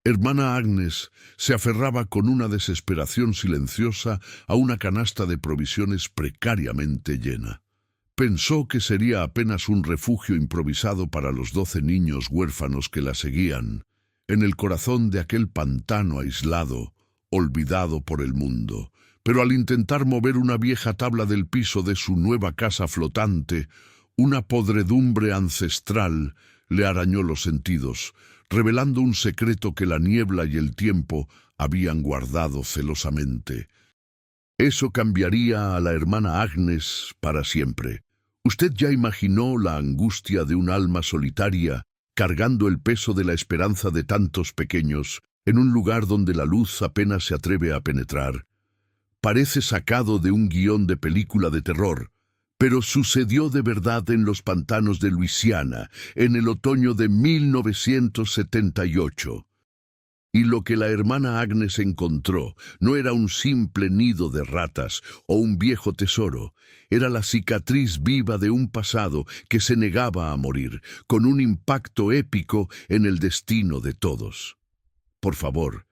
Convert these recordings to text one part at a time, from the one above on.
Hermana Agnes se aferraba con una desesperación silenciosa a una canasta de provisiones precariamente llena. Pensó que sería apenas un refugio improvisado para los 12 niños huérfanos que la seguían, en el corazón de aquel pantano aislado, olvidado por el mundo. Pero al intentar mover una vieja tabla del piso de su nueva casa flotante, una podredumbre ancestral le arañó los sentidos, revelando un secreto que la niebla y el tiempo habían guardado celosamente. Eso cambiaría a la hermana Agnes para siempre. ¿Usted ya imaginó la angustia de un alma solitaria cargando el peso de la esperanza de tantos pequeños en un lugar donde la luz apenas se atreve a penetrar? Parece sacado de un guión de película de terror, pero sucedió de verdad en los pantanos de Luisiana, en el otoño de 1978. Y lo que la hermana Agnes encontró no era un simple nido de ratas o un viejo tesoro, era la cicatriz viva de un pasado que se negaba a morir, con un impacto épico en el destino de todos. Por favor,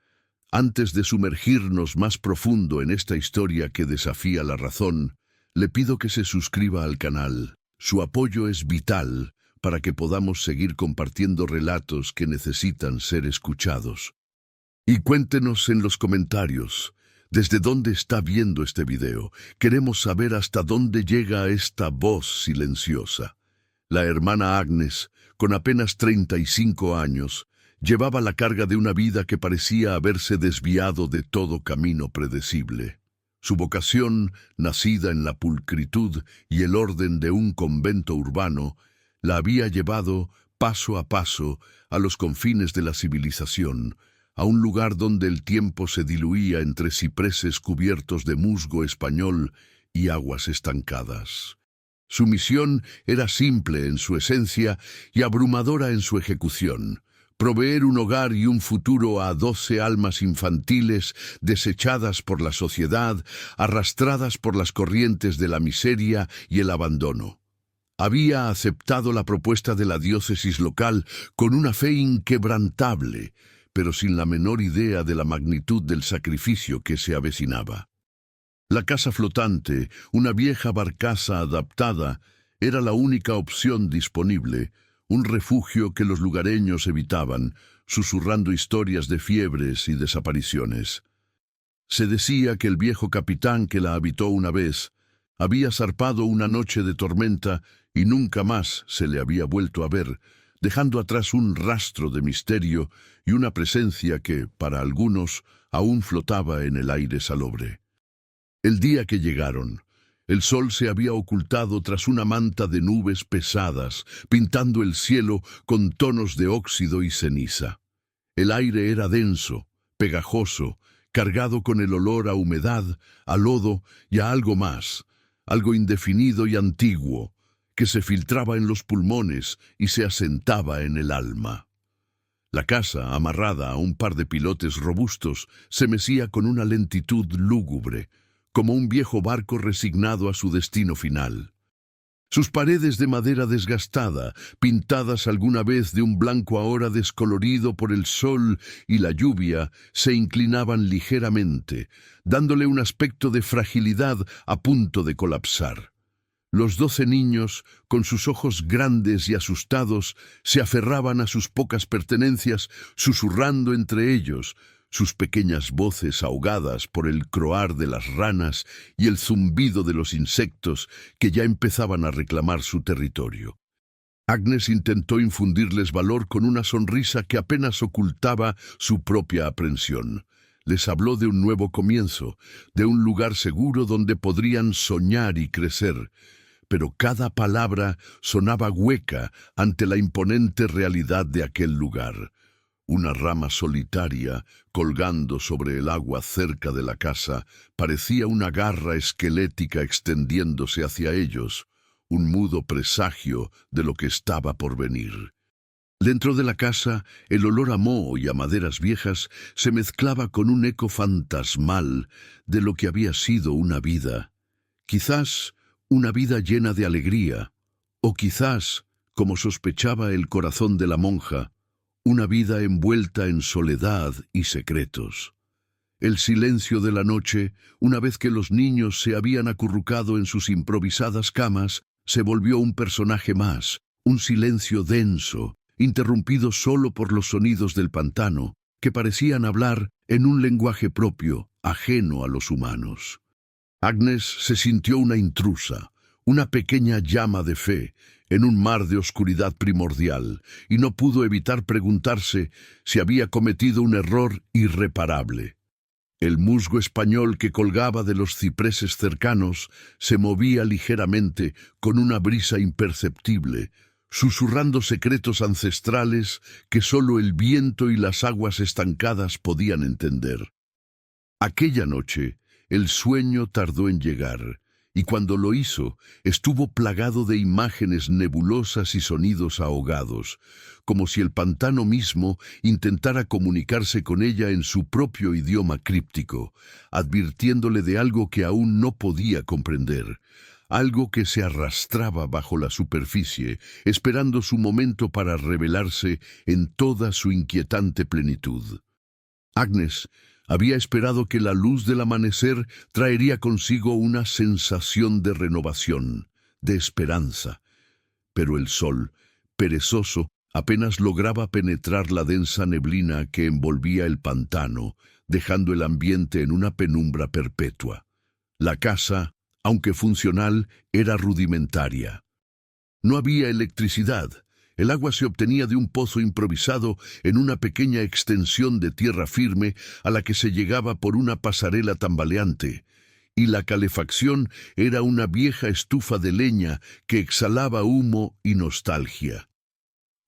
antes de sumergirnos más profundo en esta historia que desafía la razón, le pido que se suscriba al canal. Su apoyo es vital para que podamos seguir compartiendo relatos que necesitan ser escuchados. Y cuéntenos en los comentarios, ¿desde dónde está viendo este video? Queremos saber hasta dónde llega esta voz silenciosa. La hermana Agnes, con apenas 35 años, llevaba la carga de una vida que parecía haberse desviado de todo camino predecible. Su vocación, nacida en la pulcritud y el orden de un convento urbano, la había llevado, paso a paso, a los confines de la civilización, a un lugar donde el tiempo se diluía entre cipreses cubiertos de musgo español y aguas estancadas. Su misión era simple en su esencia y abrumadora en su ejecución: proveer un hogar y un futuro a 12 almas infantiles desechadas por la sociedad, arrastradas por las corrientes de la miseria y el abandono. Había aceptado la propuesta de la diócesis local con una fe inquebrantable, pero sin la menor idea de la magnitud del sacrificio que se avecinaba. La casa flotante, una vieja barcaza adaptada, era la única opción disponible, un refugio que los lugareños evitaban, susurrando historias de fiebres y desapariciones. Se decía que el viejo capitán que la habitó una vez había zarpado una noche de tormenta y nunca más se le había vuelto a ver, dejando atrás un rastro de misterio y una presencia que, para algunos, aún flotaba en el aire salobre. El día que llegaron, el sol se había ocultado tras una manta de nubes pesadas, pintando el cielo con tonos de óxido y ceniza. El aire era denso, pegajoso, cargado con el olor a humedad, a lodo y a algo más, algo indefinido y antiguo, que se filtraba en los pulmones y se asentaba en el alma. La casa, amarrada a un par de pilotes robustos, se mecía con una lentitud lúgubre, como un viejo barco resignado a su destino final. Sus paredes de madera desgastada, pintadas alguna vez de un blanco ahora descolorido por el sol y la lluvia, se inclinaban ligeramente, dándole un aspecto de fragilidad a punto de colapsar. Los 12 niños, con sus ojos grandes y asustados, se aferraban a sus pocas pertenencias, susurrando entre ellos, sus pequeñas voces ahogadas por el croar de las ranas y el zumbido de los insectos que ya empezaban a reclamar su territorio. Agnes intentó infundirles valor con una sonrisa que apenas ocultaba su propia aprensión. Les habló de un nuevo comienzo, de un lugar seguro donde podrían soñar y crecer, pero cada palabra sonaba hueca ante la imponente realidad de aquel lugar. Una rama solitaria, colgando sobre el agua cerca de la casa, parecía una garra esquelética extendiéndose hacia ellos, un mudo presagio de lo que estaba por venir. Dentro de la casa, el olor a moho y a maderas viejas se mezclaba con un eco fantasmal de lo que había sido una vida. Quizás una vida llena de alegría, o quizás, como sospechaba el corazón de la monja, una vida envuelta en soledad y secretos. El silencio de la noche, una vez que los niños se habían acurrucado en sus improvisadas camas, se volvió un personaje más, un silencio denso, interrumpido solo por los sonidos del pantano, que parecían hablar en un lenguaje propio, ajeno a los humanos. Agnes se sintió una intrusa, una pequeña llama de fe, en un mar de oscuridad primordial, y no pudo evitar preguntarse si había cometido un error irreparable. El musgo español que colgaba de los cipreses cercanos se movía ligeramente con una brisa imperceptible, susurrando secretos ancestrales que sólo el viento y las aguas estancadas podían entender. Aquella noche, el sueño tardó en llegar, y cuando lo hizo, estuvo plagado de imágenes nebulosas y sonidos ahogados, como si el pantano mismo intentara comunicarse con ella en su propio idioma críptico, advirtiéndole de algo que aún no podía comprender, algo que se arrastraba bajo la superficie, esperando su momento para revelarse en toda su inquietante plenitud. Agnes había esperado que la luz del amanecer traería consigo una sensación de renovación, de esperanza. Pero el sol, perezoso, apenas lograba penetrar la densa neblina que envolvía el pantano, dejando el ambiente en una penumbra perpetua. La casa, aunque funcional, era rudimentaria. No había electricidad. El agua se obtenía de un pozo improvisado en una pequeña extensión de tierra firme a la que se llegaba por una pasarela tambaleante, y la calefacción era una vieja estufa de leña que exhalaba humo y nostalgia.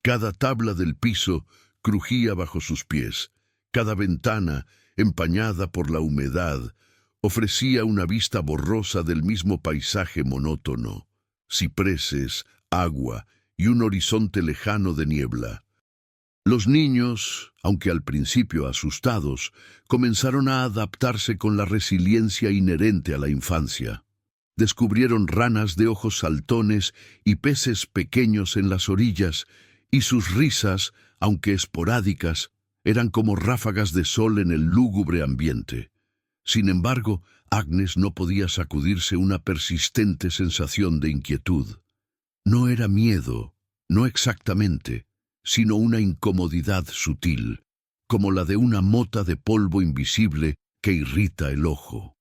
Cada tabla del piso crujía bajo sus pies, cada ventana, empañada por la humedad, ofrecía una vista borrosa del mismo paisaje monótono: cipreses, agua y un horizonte lejano de niebla. Los niños, aunque al principio asustados, comenzaron a adaptarse con la resiliencia inherente a la infancia. Descubrieron ranas de ojos saltones y peces pequeños en las orillas, y sus risas, aunque esporádicas, eran como ráfagas de sol en el lúgubre ambiente. Sin embargo, Agnes no podía sacudirse una persistente sensación de inquietud. No era miedo, no exactamente, sino una incomodidad sutil, como la de una mota de polvo invisible que irrita el ojo.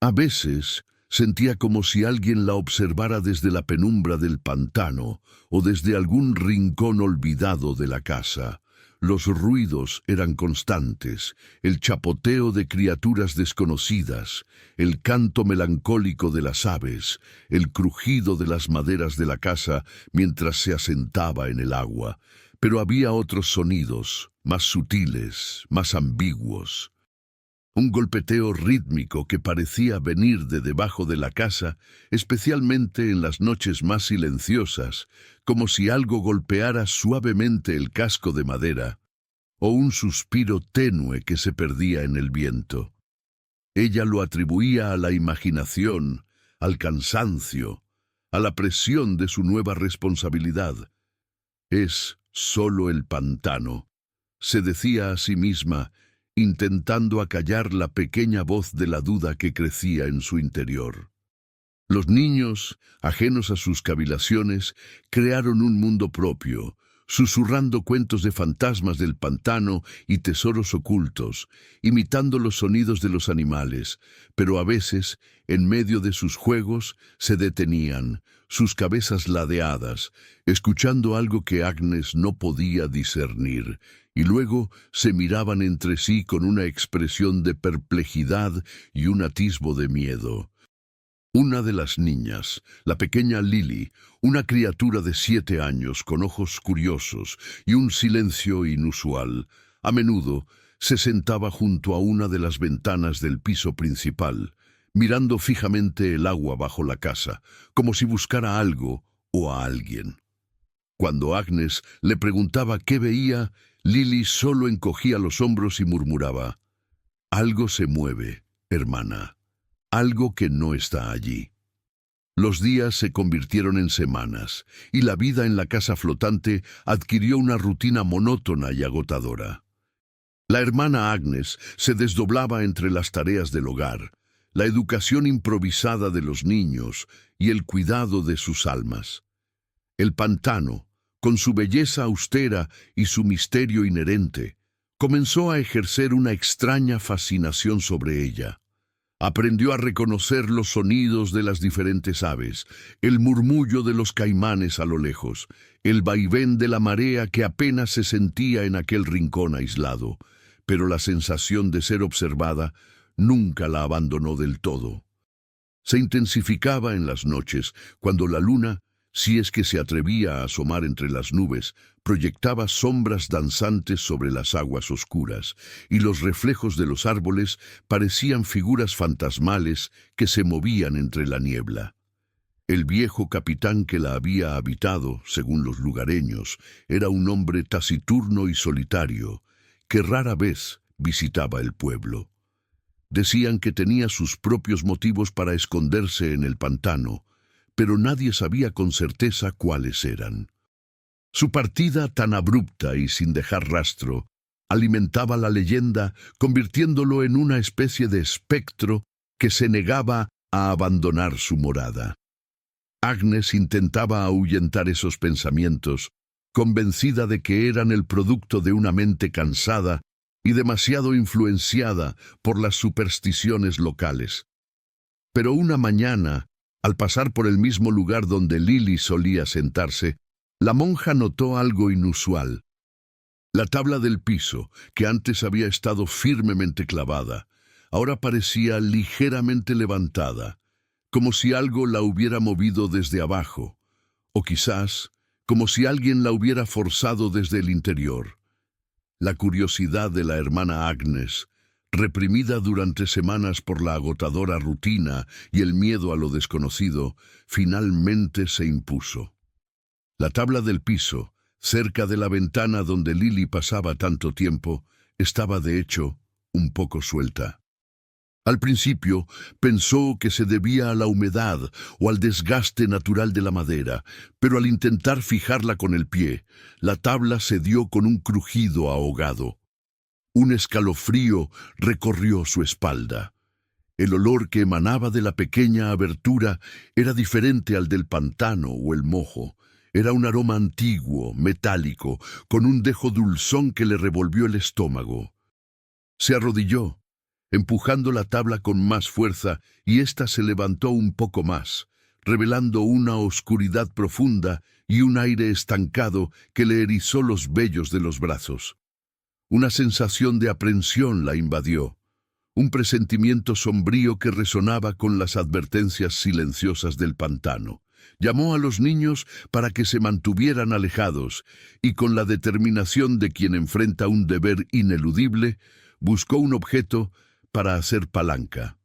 A veces sentía como si alguien la observara desde la penumbra del pantano o desde algún rincón olvidado de la casa. Los ruidos eran constantes, el chapoteo de criaturas desconocidas, el canto melancólico de las aves, el crujido de las maderas de la casa mientras se asentaba en el agua. Pero había otros sonidos, más sutiles, más ambiguos. Un golpeteo rítmico que parecía venir de debajo de la casa, especialmente en las noches más silenciosas, como si algo golpeara suavemente el casco de madera, o un suspiro tenue que se perdía en el viento. Ella lo atribuía a la imaginación, al cansancio, a la presión de su nueva responsabilidad. Es solo el pantano, se decía a sí misma, intentando acallar la pequeña voz de la duda que crecía en su interior. Los niños, ajenos a sus cavilaciones, crearon un mundo propio, susurrando cuentos de fantasmas del pantano y tesoros ocultos, imitando los sonidos de los animales, pero a veces, en medio de sus juegos, se detenían, sus cabezas ladeadas, escuchando algo que Agnes no podía discernir, y luego se miraban entre sí con una expresión de perplejidad y un atisbo de miedo. Una de las niñas, la pequeña Lily, una criatura de 7 años con ojos curiosos y un silencio inusual, a menudo se sentaba junto a una de las ventanas del piso principal, mirando fijamente el agua bajo la casa, como si buscara algo o a alguien. Cuando Agnes le preguntaba qué veía, Lily solo encogía los hombros y murmuraba: «Algo se mueve, hermana. Algo que no está allí». Los días se convirtieron en semanas, y la vida en la casa flotante adquirió una rutina monótona y agotadora. La hermana Agnes se desdoblaba entre las tareas del hogar, la educación improvisada de los niños y el cuidado de sus almas. El pantano, con su belleza austera y su misterio inherente, comenzó a ejercer una extraña fascinación sobre ella. Aprendió a reconocer los sonidos de las diferentes aves, el murmullo de los caimanes a lo lejos, el vaivén de la marea que apenas se sentía en aquel rincón aislado, pero la sensación de ser observada nunca la abandonó del todo. Se intensificaba en las noches, cuando la luna, si es que se atrevía a asomar entre las nubes, proyectaba sombras danzantes sobre las aguas oscuras, y los reflejos de los árboles parecían figuras fantasmales que se movían entre la niebla. El viejo capitán que la había habitado, según los lugareños, era un hombre taciturno y solitario, que rara vez visitaba el pueblo. Decían que tenía sus propios motivos para esconderse en el pantano, pero nadie sabía con certeza cuáles eran. Su partida tan abrupta y sin dejar rastro alimentaba la leyenda, convirtiéndolo en una especie de espectro que se negaba a abandonar su morada. Agnes intentaba ahuyentar esos pensamientos, convencida de que eran el producto de una mente cansada y demasiado influenciada por las supersticiones locales. Pero una mañana, al pasar por el mismo lugar donde Lily solía sentarse, la monja notó algo inusual. La tabla del piso, que antes había estado firmemente clavada, ahora parecía ligeramente levantada, como si algo la hubiera movido desde abajo, o quizás como si alguien la hubiera forzado desde el interior. La curiosidad de la hermana Agnes, reprimida durante semanas por la agotadora rutina y el miedo a lo desconocido, finalmente se impuso. La tabla del piso, cerca de la ventana donde Lily pasaba tanto tiempo, estaba de hecho un poco suelta. Al principio pensó que se debía a la humedad o al desgaste natural de la madera, pero al intentar fijarla con el pie, la tabla se dio con un crujido ahogado. Un escalofrío recorrió su espalda. El olor que emanaba de la pequeña abertura era diferente al del pantano o el mojo. Era un aroma antiguo, metálico, con un dejo dulzón que le revolvió el estómago. Se arrodilló, empujando la tabla con más fuerza, y ésta se levantó un poco más, revelando una oscuridad profunda y un aire estancado que le erizó los vellos de los brazos. Una sensación de aprensión la invadió, un presentimiento sombrío que resonaba con las advertencias silenciosas del pantano. Llamó a los niños para que se mantuvieran alejados, y con la determinación de quien enfrenta un deber ineludible, buscó un objeto para hacer palanca.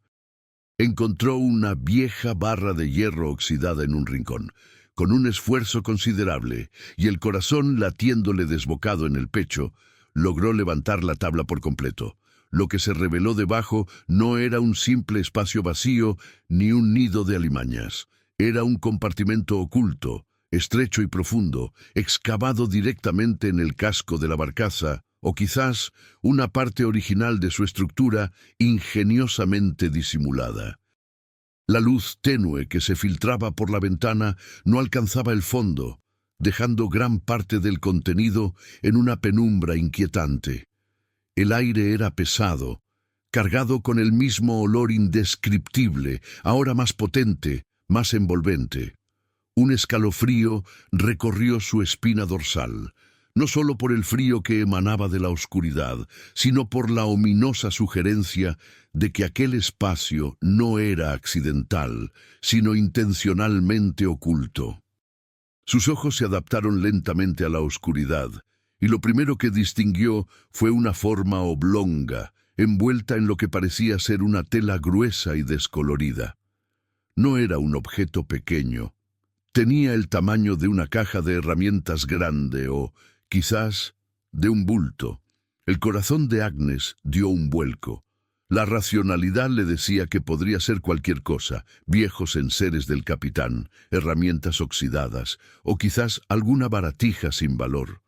Encontró una vieja barra de hierro oxidada en un rincón. Con un esfuerzo considerable y el corazón latiéndole desbocado en el pecho, logró levantar la tabla por completo. Lo que se reveló debajo no era un simple espacio vacío ni un nido de alimañas. Era un compartimento oculto, estrecho y profundo, excavado directamente en el casco de la barcaza, o quizás una parte original de su estructura ingeniosamente disimulada. La luz tenue que se filtraba por la ventana no alcanzaba el fondo, dejando gran parte del contenido en una penumbra inquietante. El aire era pesado, cargado con el mismo olor indescriptible, ahora más potente, más envolvente. Un escalofrío recorrió su espina dorsal, no solo por el frío que emanaba de la oscuridad, sino por la ominosa sugerencia de que aquel espacio no era accidental, sino intencionalmente oculto. Sus ojos se adaptaron lentamente a la oscuridad, y lo primero que distinguió fue una forma oblonga, envuelta en lo que parecía ser una tela gruesa y descolorida. No era un objeto pequeño. Tenía el tamaño de una caja de herramientas grande o, quizás, de un bulto. El corazón de Agnes dio un vuelco. La racionalidad le decía que podría ser cualquier cosa, viejos enseres del capitán, herramientas oxidadas, o quizás alguna baratija sin valor.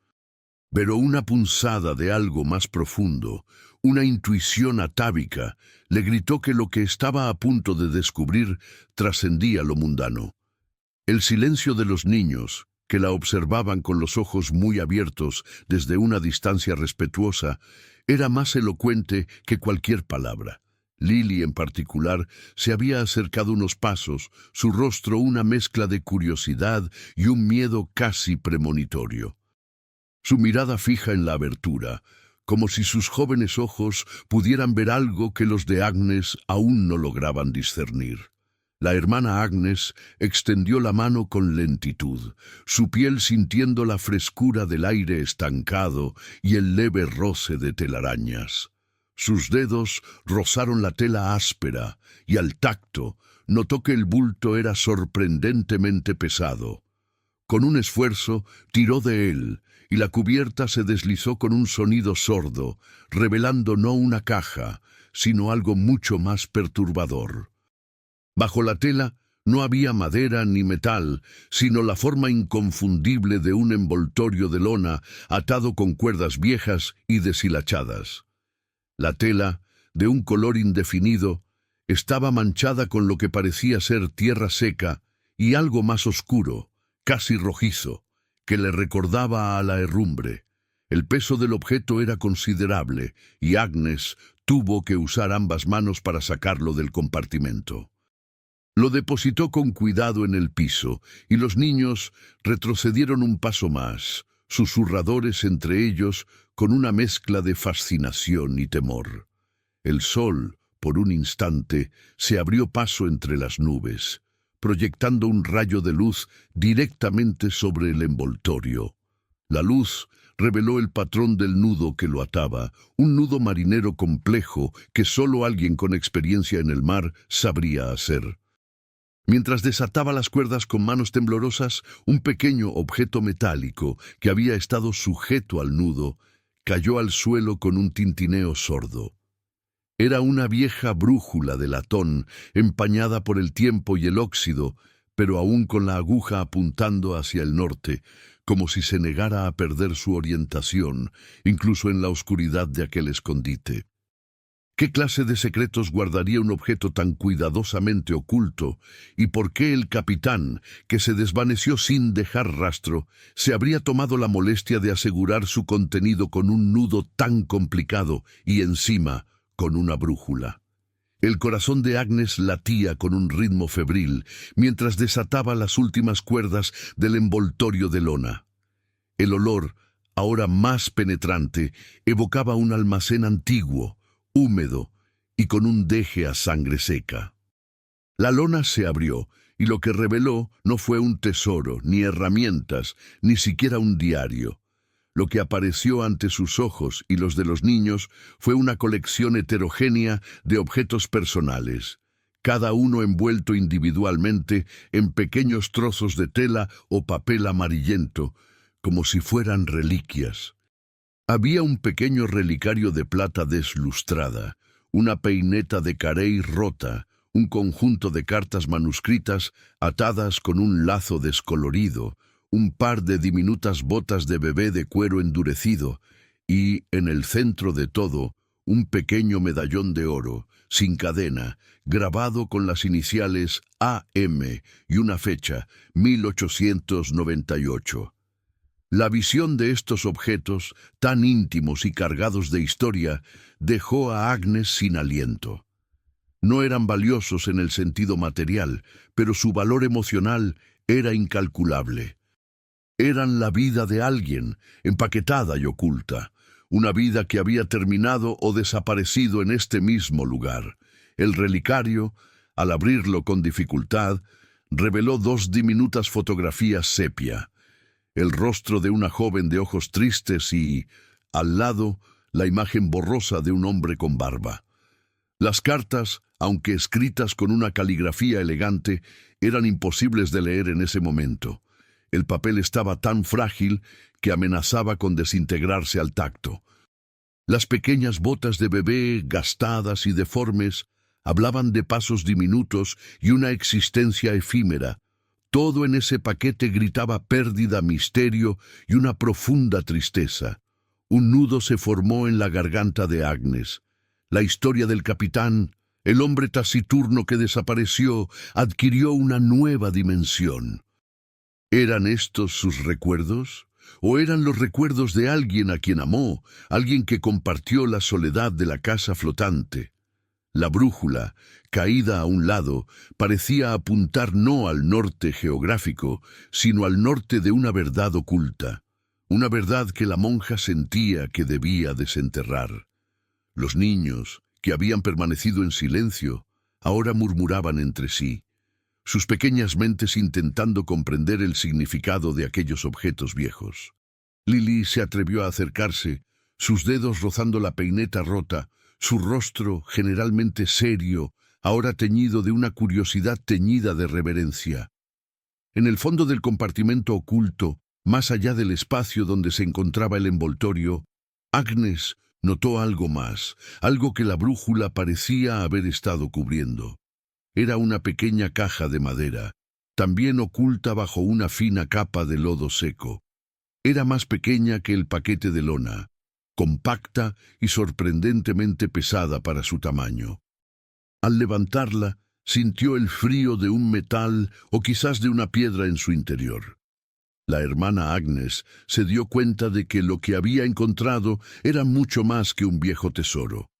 Pero una punzada de algo más profundo, una intuición atávica, le gritó que lo que estaba a punto de descubrir trascendía lo mundano. El silencio de los niños, que la observaban con los ojos muy abiertos desde una distancia respetuosa, era más elocuente que cualquier palabra. Lily, en particular, se había acercado unos pasos, su rostro una mezcla de curiosidad y un miedo casi premonitorio. Su mirada fija en la abertura, como si sus jóvenes ojos pudieran ver algo que los de Agnes aún no lograban discernir. La hermana Agnes extendió la mano con lentitud, su piel sintiendo la frescura del aire estancado y el leve roce de telarañas. Sus dedos rozaron la tela áspera y al tacto notó que el bulto era sorprendentemente pesado. Con un esfuerzo tiró de él y la cubierta se deslizó con un sonido sordo, revelando no una caja, sino algo mucho más perturbador. Bajo la tela no había madera ni metal, sino la forma inconfundible de un envoltorio de lona atado con cuerdas viejas y deshilachadas. La tela, de un color indefinido, estaba manchada con lo que parecía ser tierra seca y algo más oscuro, casi rojizo, que le recordaba a la herrumbre. El peso del objeto era considerable y Agnes tuvo que usar ambas manos para sacarlo del compartimento. Lo depositó con cuidado en el piso, y los niños retrocedieron un paso más, susurradores entre ellos, con una mezcla de fascinación y temor. El sol, por un instante, se abrió paso entre las nubes, proyectando un rayo de luz directamente sobre el envoltorio. La luz reveló el patrón del nudo que lo ataba, un nudo marinero complejo que solo alguien con experiencia en el mar sabría hacer. Mientras desataba las cuerdas con manos temblorosas, un pequeño objeto metálico que había estado sujeto al nudo cayó al suelo con un tintineo sordo. Era una vieja brújula de latón, empañada por el tiempo y el óxido, pero aún con la aguja apuntando hacia el norte, como si se negara a perder su orientación, incluso en la oscuridad de aquel escondite. ¿Qué clase de secretos guardaría un objeto tan cuidadosamente oculto? ¿Y por qué el capitán, que se desvaneció sin dejar rastro, se habría tomado la molestia de asegurar su contenido con un nudo tan complicado y encima con una brújula? El corazón de Agnes latía con un ritmo febril mientras desataba las últimas cuerdas del envoltorio de lona. El olor, ahora más penetrante, evocaba un almacén antiguo, húmedo y con un deje a sangre seca. La lona se abrió y lo que reveló no fue un tesoro, ni herramientas, ni siquiera un diario. Lo que apareció ante sus ojos y los de los niños fue una colección heterogénea de objetos personales, cada uno envuelto individualmente en pequeños trozos de tela o papel amarillento, como si fueran reliquias. Había un pequeño relicario de plata deslustrada, una peineta de carey rota, un conjunto de cartas manuscritas atadas con un lazo descolorido, un par de diminutas botas de bebé de cuero endurecido y, en el centro de todo, un pequeño medallón de oro, sin cadena, grabado con las iniciales AM y una fecha, 1898. La visión de estos objetos, tan íntimos y cargados de historia, dejó a Agnes sin aliento. No eran valiosos en el sentido material, pero su valor emocional era incalculable. Eran la vida de alguien, empaquetada y oculta, una vida que había terminado o desaparecido en este mismo lugar. El relicario, al abrirlo con dificultad, reveló 2 diminutas fotografías sepia, el rostro de una joven de ojos tristes y, al lado, la imagen borrosa de un hombre con barba. Las cartas, aunque escritas con una caligrafía elegante, eran imposibles de leer en ese momento. El papel estaba tan frágil que amenazaba con desintegrarse al tacto. Las pequeñas botas de bebé, gastadas y deformes, hablaban de pasos diminutos y una existencia efímera. Todo en ese paquete gritaba pérdida, misterio y una profunda tristeza. Un nudo se formó en la garganta de Agnes. La historia del capitán, el hombre taciturno que desapareció, adquirió una nueva dimensión. ¿Eran estos sus recuerdos? ¿O eran los recuerdos de alguien a quien amó, alguien que compartió la soledad de la casa flotante? La brújula, caída a un lado, parecía apuntar no al norte geográfico, sino al norte de una verdad oculta, una verdad que la monja sentía que debía desenterrar. Los niños, que habían permanecido en silencio, ahora murmuraban entre sí, sus pequeñas mentes intentando comprender el significado de aquellos objetos viejos. Lily se atrevió a acercarse, sus dedos rozando la peineta rota, su rostro, generalmente serio, ahora teñido de una curiosidad teñida de reverencia. En el fondo del compartimento oculto, más allá del espacio donde se encontraba el envoltorio, Agnes notó algo más, algo que la brújula parecía haber estado cubriendo. Era una pequeña caja de madera, también oculta bajo una fina capa de lodo seco. Era más pequeña que el paquete de lona, compacta y sorprendentemente pesada para su tamaño. Al levantarla, sintió el frío de un metal o quizás de una piedra en su interior. La hermana Agnes se dio cuenta de que lo que había encontrado era mucho más que un viejo tesoro.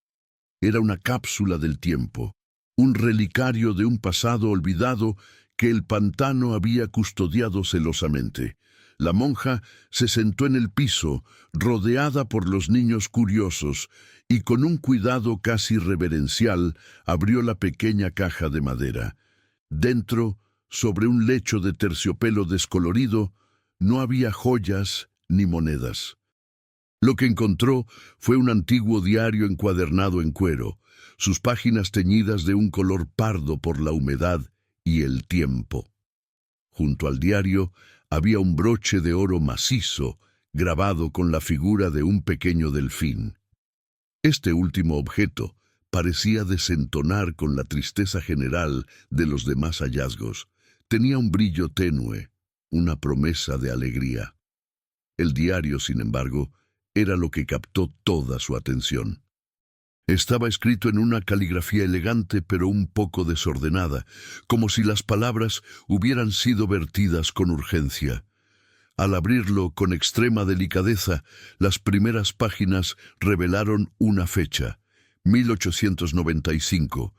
Era una cápsula del tiempo, un relicario de un pasado olvidado que el pantano había custodiado celosamente. La monja se sentó en el piso, rodeada por los niños curiosos, y con un cuidado casi reverencial abrió la pequeña caja de madera. Dentro, sobre un lecho de terciopelo descolorido, no había joyas ni monedas. Lo que encontró fue un antiguo diario encuadernado en cuero, sus páginas teñidas de un color pardo por la humedad y el tiempo. Junto al diario había un broche de oro macizo, grabado con la figura de un pequeño delfín. Este último objeto parecía desentonar con la tristeza general de los demás hallazgos. Tenía un brillo tenue, una promesa de alegría. El diario, sin embargo, era lo que captó toda su atención. Estaba escrito en una caligrafía elegante pero un poco desordenada, como si las palabras hubieran sido vertidas con urgencia. Al abrirlo con extrema delicadeza, las primeras páginas revelaron una fecha, 1895,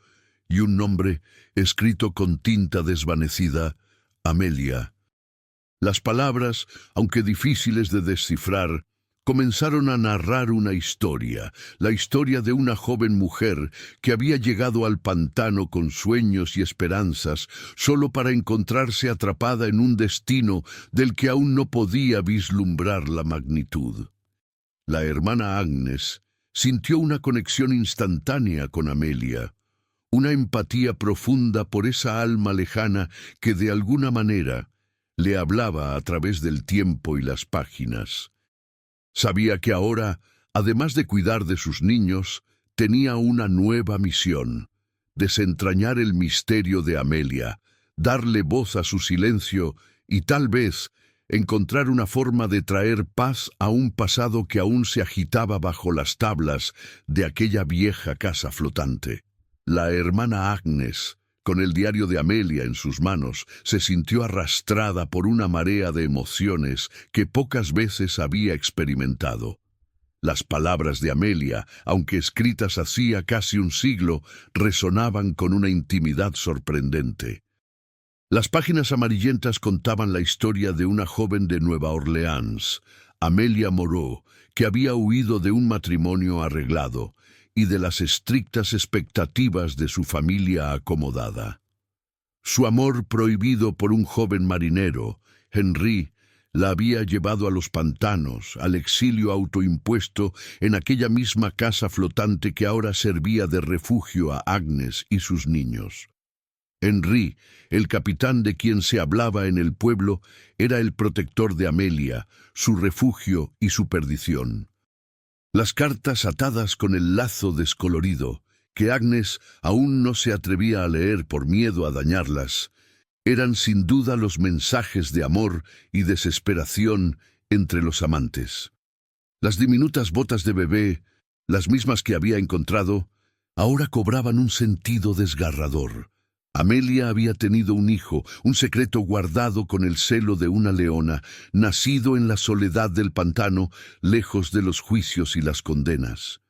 y un nombre escrito con tinta desvanecida, Amelia. Las palabras, aunque difíciles de descifrar, comenzaron a narrar una historia, la historia de una joven mujer que había llegado al pantano con sueños y esperanzas solo para encontrarse atrapada en un destino del que aún no podía vislumbrar la magnitud. La hermana Agnes sintió una conexión instantánea con Amelia, una empatía profunda por esa alma lejana que de alguna manera le hablaba a través del tiempo y las páginas. Sabía que ahora, además de cuidar de sus niños, tenía una nueva misión: desentrañar el misterio de Amelia, darle voz a su silencio y tal vez encontrar una forma de traer paz a un pasado que aún se agitaba bajo las tablas de aquella vieja casa flotante. La hermana Agnes, con el diario de Amelia en sus manos, se sintió arrastrada por una marea de emociones que pocas veces había experimentado. Las palabras de Amelia, aunque escritas hacía casi un siglo, resonaban con una intimidad sorprendente. Las páginas amarillentas contaban la historia de una joven de Nueva Orleans, Amelia Moreau, que había huido de un matrimonio arreglado y de las estrictas expectativas de su familia acomodada. Su amor prohibido por un joven marinero, Henry, la había llevado a los pantanos, al exilio autoimpuesto en aquella misma casa flotante que ahora servía de refugio a Agnes y sus niños. Henry, el capitán de quien se hablaba en el pueblo, era el protector de Amelia, su refugio y su perdición. Las cartas atadas con el lazo descolorido, que Agnes aún no se atrevía a leer por miedo a dañarlas, eran sin duda los mensajes de amor y desesperación entre los amantes. Las diminutas botas de bebé, las mismas que había encontrado, ahora cobraban un sentido desgarrador. Amelia había tenido un hijo, un secreto guardado con el celo de una leona, nacido en la soledad del pantano, lejos de los juicios y las condenas.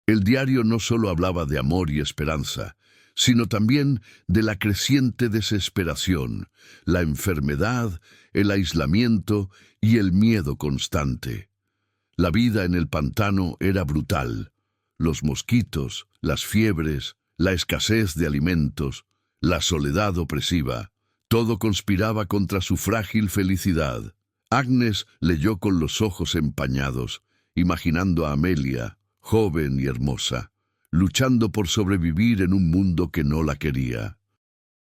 El diario no solo hablaba de amor y esperanza, sino también de la creciente desesperación, la enfermedad, el aislamiento y el miedo constante. La vida en el pantano era brutal. Los mosquitos, las fiebres, la escasez de alimentos, la soledad opresiva, todo conspiraba contra su frágil felicidad. Agnes leyó con los ojos empañados, imaginando a Amelia, joven y hermosa, luchando por sobrevivir en un mundo que no la quería.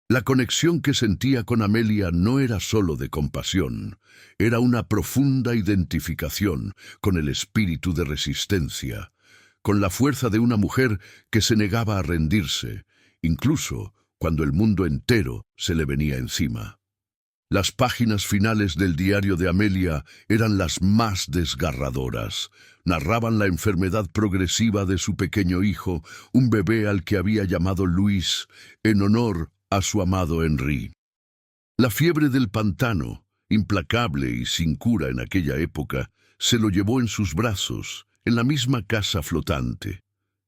La conexión que sentía con Amelia no era solo de compasión, era una profunda identificación con el espíritu de resistencia, con la fuerza de una mujer que se negaba a rendirse, incluso cuando el mundo entero se le venía encima. Las páginas finales del diario de Amelia eran las más desgarradoras. Narraban la enfermedad progresiva de su pequeño hijo, un bebé al que había llamado Luis, en honor a su amado Henry. La fiebre del pantano, implacable y sin cura en aquella época, se lo llevó en sus brazos, en la misma casa flotante.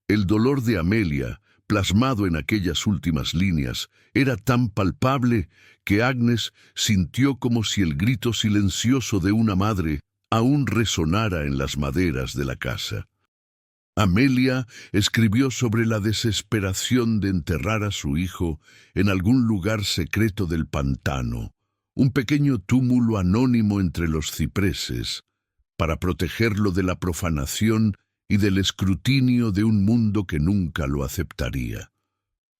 El dolor de Amelia, plasmado en aquellas últimas líneas, era tan palpable que Agnes sintió como si el grito silencioso de una madre aún resonara en las maderas de la casa. Amelia escribió sobre la desesperación de enterrar a su hijo en algún lugar secreto del pantano, un pequeño túmulo anónimo entre los cipreses, para protegerlo de la profanación y del escrutinio de un mundo que nunca lo aceptaría.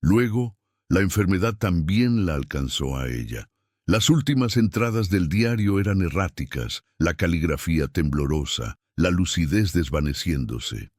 Luego, la enfermedad también la alcanzó a ella. Las últimas entradas del diario eran erráticas, la caligrafía temblorosa, la lucidez desvaneciéndose.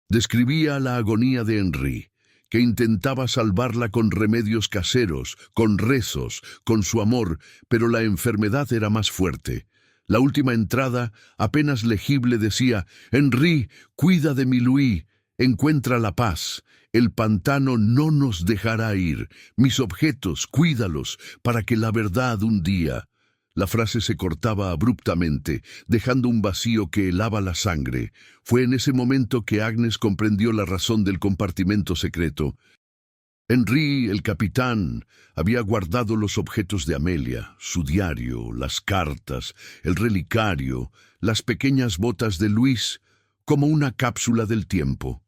Describía la agonía de Henry, que intentaba salvarla con remedios caseros, con rezos, con su amor, pero la enfermedad era más fuerte. La última entrada, apenas legible, decía: «Henry, cuida de mi Louis, encuentra la paz. El pantano no nos dejará ir. Mis objetos, cuídalos, para que la verdad un día...». La frase se cortaba abruptamente, dejando un vacío que helaba la sangre. Fue en ese momento que Agnes comprendió la razón del compartimento secreto. Henry, el capitán, había guardado los objetos de Amelia, su diario, las cartas, el relicario, las pequeñas botas de Luis, como una cápsula del tiempo,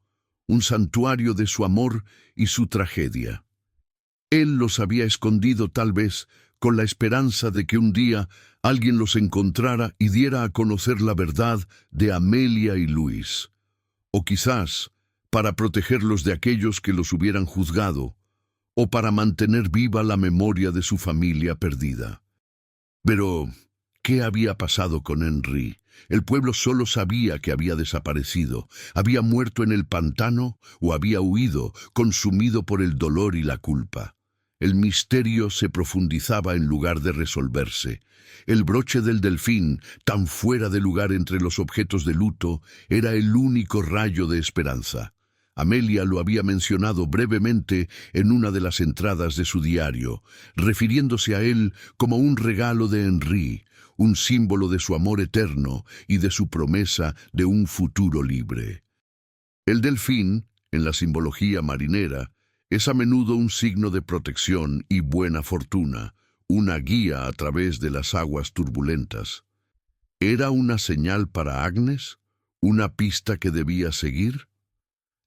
un santuario de su amor y su tragedia. Él los había escondido tal vez con la esperanza de que un día alguien los encontrara y diera a conocer la verdad de Amelia y Luis. O quizás para protegerlos de aquellos que los hubieran juzgado, o para mantener viva la memoria de su familia perdida. Pero, ¿qué había pasado con Henry? El pueblo solo sabía que había desaparecido. ¿Había muerto en el pantano o había huido, consumido por el dolor y la culpa? El misterio se profundizaba en lugar de resolverse. El broche del delfín, tan fuera de lugar entre los objetos de luto, era el único rayo de esperanza. Amelia lo había mencionado brevemente en una de las entradas de su diario, refiriéndose a él como un regalo de Henry, un símbolo de su amor eterno y de su promesa de un futuro libre. El delfín, en la simbología marinera, es a menudo un signo de protección y buena fortuna, una guía a través de las aguas turbulentas. ¿Era una señal para Agnes? ¿Una pista que debía seguir?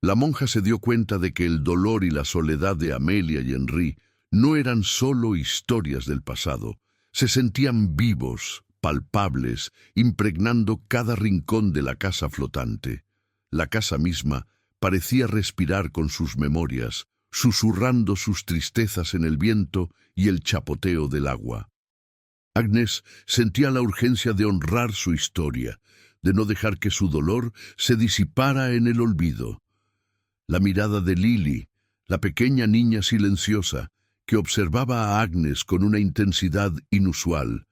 La monja se dio cuenta de que el dolor y la soledad de Amelia y Henry no eran solo historias del pasado, se sentían vivos, palpables, impregnando cada rincón de la casa flotante. La casa misma parecía respirar con sus memorias, susurrando sus tristezas en el viento y el chapoteo del agua. Agnes sentía la urgencia de honrar su historia, de no dejar que su dolor se disipara en el olvido. La mirada de Lily, la pequeña niña silenciosa, que observaba a Agnes con una intensidad inusual,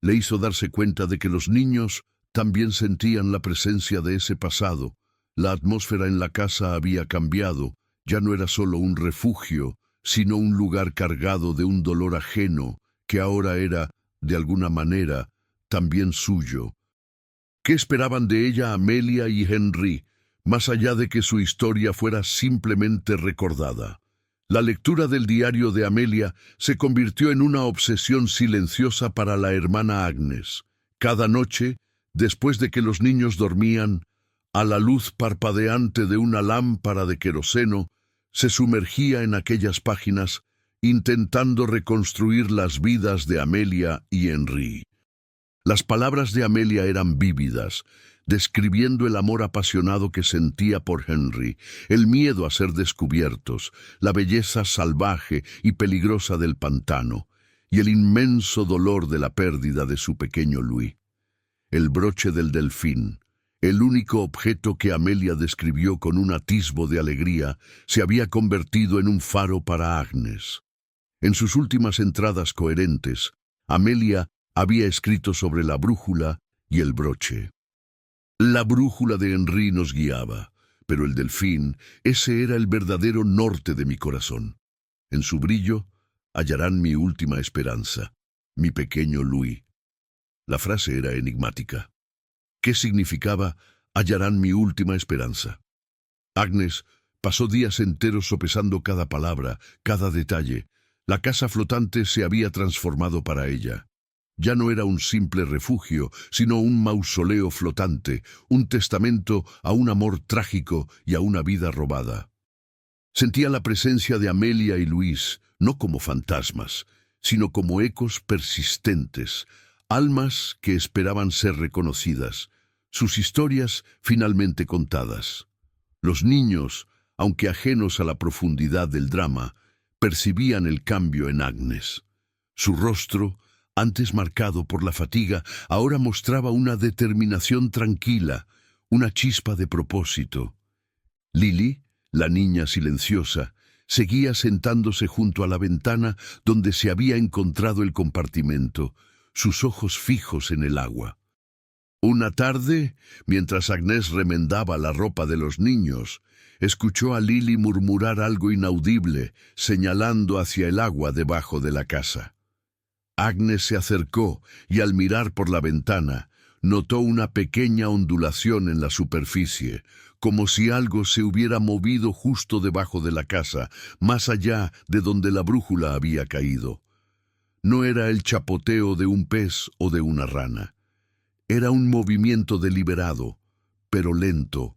le hizo darse cuenta de que los niños también sentían la presencia de ese pasado. La atmósfera en la casa había cambiado, ya no era solo un refugio, sino un lugar cargado de un dolor ajeno, que ahora era, de alguna manera, también suyo. ¿Qué esperaban de ella Amelia y Henry, más allá de que su historia fuera simplemente recordada? La lectura del diario de Amelia se convirtió en una obsesión silenciosa para la hermana Agnes. Cada noche, después de que los niños dormían, a la luz parpadeante de una lámpara de queroseno, se sumergía en aquellas páginas, intentando reconstruir las vidas de Amelia y Henry. Las palabras de Amelia eran vívidas, describiendo el amor apasionado que sentía por Henry, el miedo a ser descubiertos, la belleza salvaje y peligrosa del pantano, y el inmenso dolor de la pérdida de su pequeño Louis. El broche del delfín, el único objeto que Amelia describió con un atisbo de alegría, se había convertido en un faro para Agnes. En sus últimas entradas coherentes, Amelia había escrito sobre la brújula y el broche. La brújula de Henry nos guiaba, pero el delfín, ese era el verdadero norte de mi corazón. En su brillo hallarán mi última esperanza, mi pequeño Louis. La frase era enigmática. ¿Qué significaba hallarán mi última esperanza? Agnes pasó días enteros sopesando cada palabra, cada detalle. La casa flotante se había transformado para ella. Ya no era un simple refugio, sino un mausoleo flotante, un testamento a un amor trágico y a una vida robada. Sentía la presencia de Amelia y Luis, no como fantasmas, sino como ecos persistentes, almas que esperaban ser reconocidas, sus historias finalmente contadas. Los niños, aunque ajenos a la profundidad del drama, percibían el cambio en Agnes. Su rostro, antes marcado por la fatiga, ahora mostraba una determinación tranquila, una chispa de propósito. Lily, la niña silenciosa, seguía sentándose junto a la ventana donde se había encontrado el compartimento, sus ojos fijos en el agua. Una tarde, mientras Agnes remendaba la ropa de los niños, escuchó a Lily murmurar algo inaudible, señalando hacia el agua debajo de la casa. Agnes se acercó y al mirar por la ventana, notó una pequeña ondulación en la superficie, como si algo se hubiera movido justo debajo de la casa, más allá de donde la brújula había caído. No era el chapoteo de un pez o de una rana. Era un movimiento deliberado, pero lento,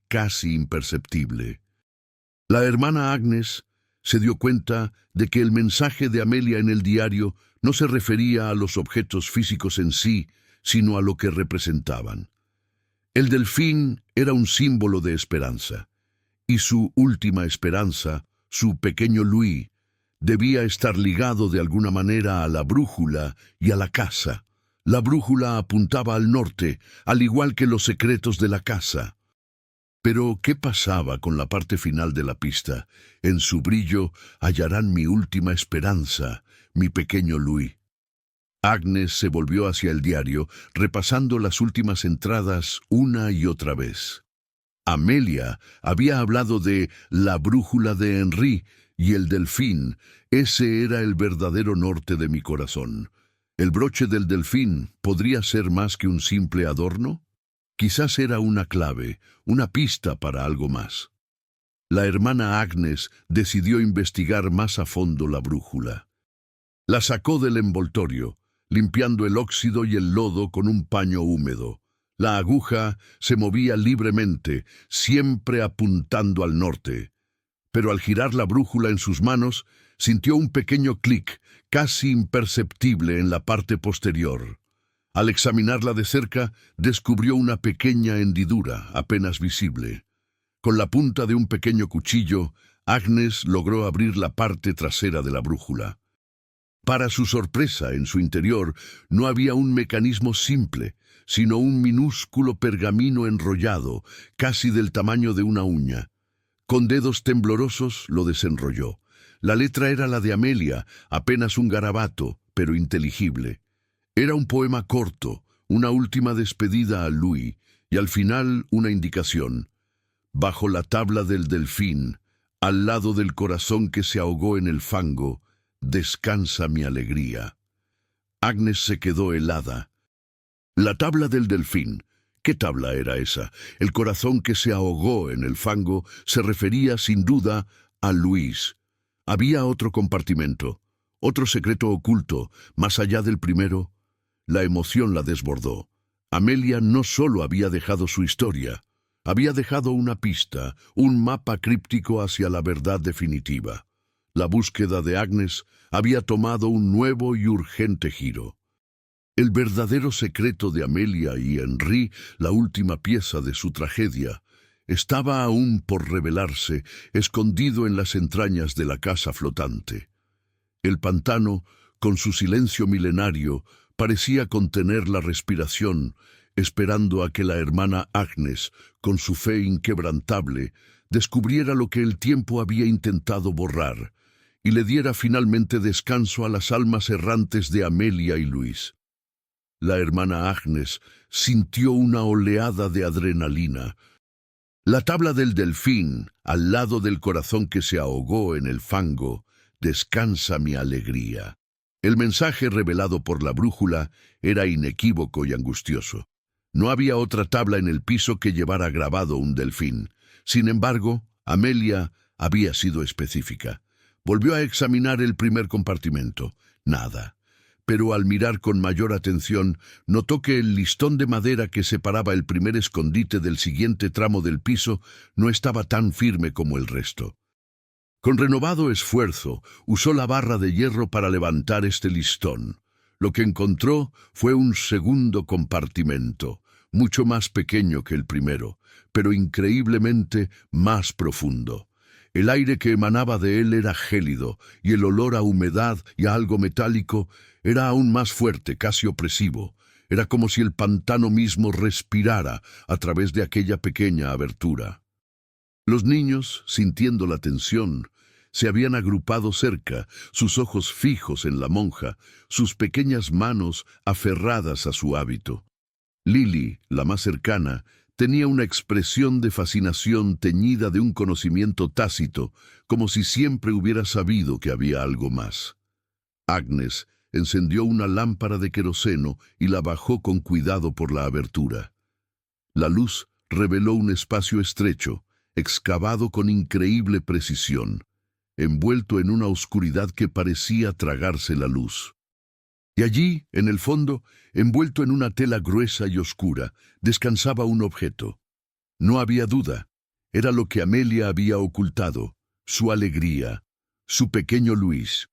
casi imperceptible. La hermana Agnes se dio cuenta de que el mensaje de Amelia en el diario no se refería a los objetos físicos en sí, sino a lo que representaban. El delfín era un símbolo de esperanza, y su última esperanza, su pequeño Louis, debía estar ligado de alguna manera a la brújula y a la casa. La brújula apuntaba al norte, al igual que los secretos de la casa. Pero, ¿qué pasaba con la parte final de la pista? En su brillo hallarán mi última esperanza, mi pequeño Louis. Agnes se volvió hacia el diario, repasando las últimas entradas una y otra vez. Amelia había hablado de la brújula de Henry y el delfín. Ese era el verdadero norte de mi corazón. ¿El broche del delfín podría ser más que un simple adorno? Quizás era una clave, una pista para algo más. La hermana Agnes decidió investigar más a fondo la brújula. La sacó del envoltorio, limpiando el óxido y el lodo con un paño húmedo. La aguja se movía libremente, siempre apuntando al norte. Pero al girar la brújula en sus manos, sintió un pequeño clic, casi imperceptible en la parte posterior. Al examinarla de cerca, descubrió una pequeña hendidura, apenas visible. Con la punta de un pequeño cuchillo, Agnes logró abrir la parte trasera de la brújula. Para su sorpresa, en su interior no había un mecanismo simple, sino un minúsculo pergamino enrollado, casi del tamaño de una uña. Con dedos temblorosos lo desenrolló. La letra era la de Amelia, apenas un garabato, pero inteligible. Era un poema corto, una última despedida a Louis, y al final una indicación. Bajo la tabla del delfín, al lado del corazón que se ahogó en el fango, descansa mi alegría. Agnes se quedó helada. La tabla del delfín. ¿Qué tabla era esa? El corazón que se ahogó en el fango se refería sin duda a Louis. Había otro compartimento, otro secreto oculto, más allá del primero. La emoción la desbordó. Amelia no solo había dejado su historia, había dejado una pista, un mapa críptico hacia la verdad definitiva. La búsqueda de Agnes había tomado un nuevo y urgente giro. El verdadero secreto de Amelia y Henri, la última pieza de su tragedia, estaba aún por revelarse, escondido en las entrañas de la casa flotante. El pantano, con su silencio milenario, parecía contener la respiración, esperando a que la hermana Agnes, con su fe inquebrantable, descubriera lo que el tiempo había intentado borrar, y le diera finalmente descanso a las almas errantes de Amelia y Louis. La hermana Agnes sintió una oleada de adrenalina. La tabla del delfín, al lado del corazón que se ahogó en el fango, descansa mi alegría. El mensaje revelado por la brújula era inequívoco y angustioso. No había otra tabla en el piso que llevara grabado un delfín. Sin embargo, Amelia había sido específica. Volvió a examinar el primer compartimento. Nada. Pero al mirar con mayor atención, notó que el listón de madera que separaba el primer escondite del siguiente tramo del piso no estaba tan firme como el resto. Con renovado esfuerzo, usó la barra de hierro para levantar este listón. Lo que encontró fue un segundo compartimento, mucho más pequeño que el primero, pero increíblemente más profundo. El aire que emanaba de él era gélido, y el olor a humedad y a algo metálico era aún más fuerte, casi opresivo. Era como si el pantano mismo respirara a través de aquella pequeña abertura. Los niños, sintiendo la tensión, se habían agrupado cerca, sus ojos fijos en la monja, sus pequeñas manos aferradas a su hábito. Lily, la más cercana, tenía una expresión de fascinación teñida de un conocimiento tácito, como si siempre hubiera sabido que había algo más. Agnes encendió una lámpara de queroseno y la bajó con cuidado por la abertura. La luz reveló un espacio estrecho, excavado con increíble precisión, envuelto en una oscuridad que parecía tragarse la luz. Y allí, en el fondo, envuelto en una tela gruesa y oscura, descansaba un objeto. No había duda, era lo que Amelia había ocultado, su alegría, su pequeño Louis.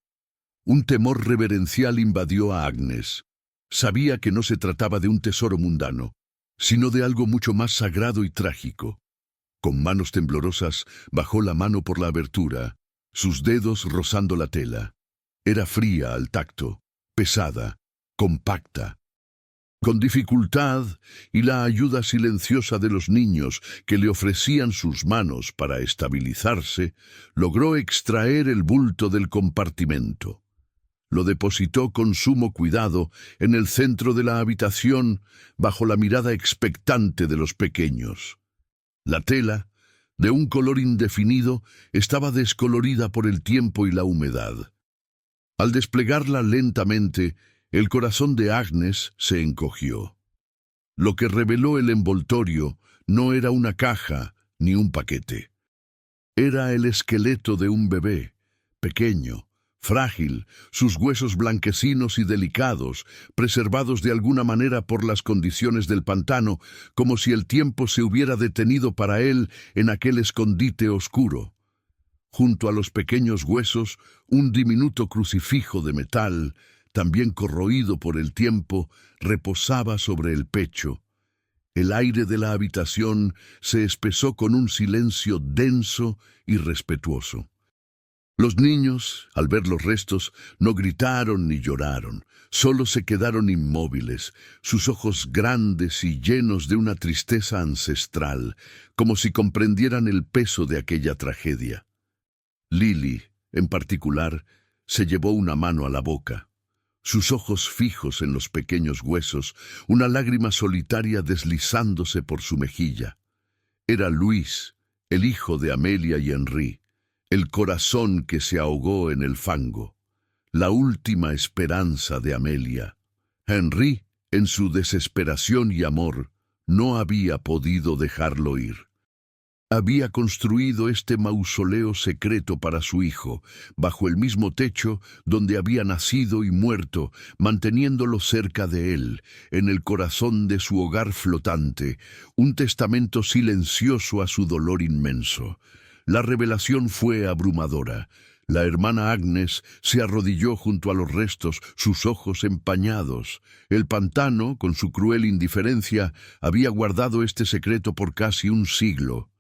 Un temor reverencial invadió a Agnes. Sabía que no se trataba de un tesoro mundano, sino de algo mucho más sagrado y trágico. Con manos temblorosas, bajó la mano por la abertura, sus dedos rozando la tela. Era fría al tacto, pesada, compacta. Con dificultad y la ayuda silenciosa de los niños que le ofrecían sus manos para estabilizarse, logró extraer el bulto del compartimento. Lo depositó con sumo cuidado en el centro de la habitación, bajo la mirada expectante de los pequeños. La tela, de un color indefinido, estaba descolorida por el tiempo y la humedad. Al desplegarla lentamente, el corazón de Agnes se encogió. Lo que reveló el envoltorio no era una caja ni un paquete. Era el esqueleto de un bebé, pequeño, frágil, sus huesos blanquecinos y delicados, preservados de alguna manera por las condiciones del pantano, como si el tiempo se hubiera detenido para él en aquel escondite oscuro. Junto a los pequeños huesos, un diminuto crucifijo de metal, también corroído por el tiempo, reposaba sobre el pecho. El aire de la habitación se espesó con un silencio denso y respetuoso. Los niños, al ver los restos, no gritaron ni lloraron, solo se quedaron inmóviles, sus ojos grandes y llenos de una tristeza ancestral, como si comprendieran el peso de aquella tragedia. Lily, en particular, se llevó una mano a la boca. Sus ojos fijos en los pequeños huesos, una lágrima solitaria deslizándose por su mejilla. Era Luis, el hijo de Amelia y Henry, el corazón que se ahogó en el fango, la última esperanza de Amelia. Henry, en su desesperación y amor, no había podido dejarlo ir. Había construido este mausoleo secreto para su hijo, bajo el mismo techo donde había nacido y muerto, manteniéndolo cerca de él, en el corazón de su hogar flotante, un testamento silencioso a su dolor inmenso. La revelación fue abrumadora. La hermana Agnes se arrodilló junto a los restos, sus ojos empañados. El pantano, con su cruel indiferencia, había guardado este secreto por casi un siglo.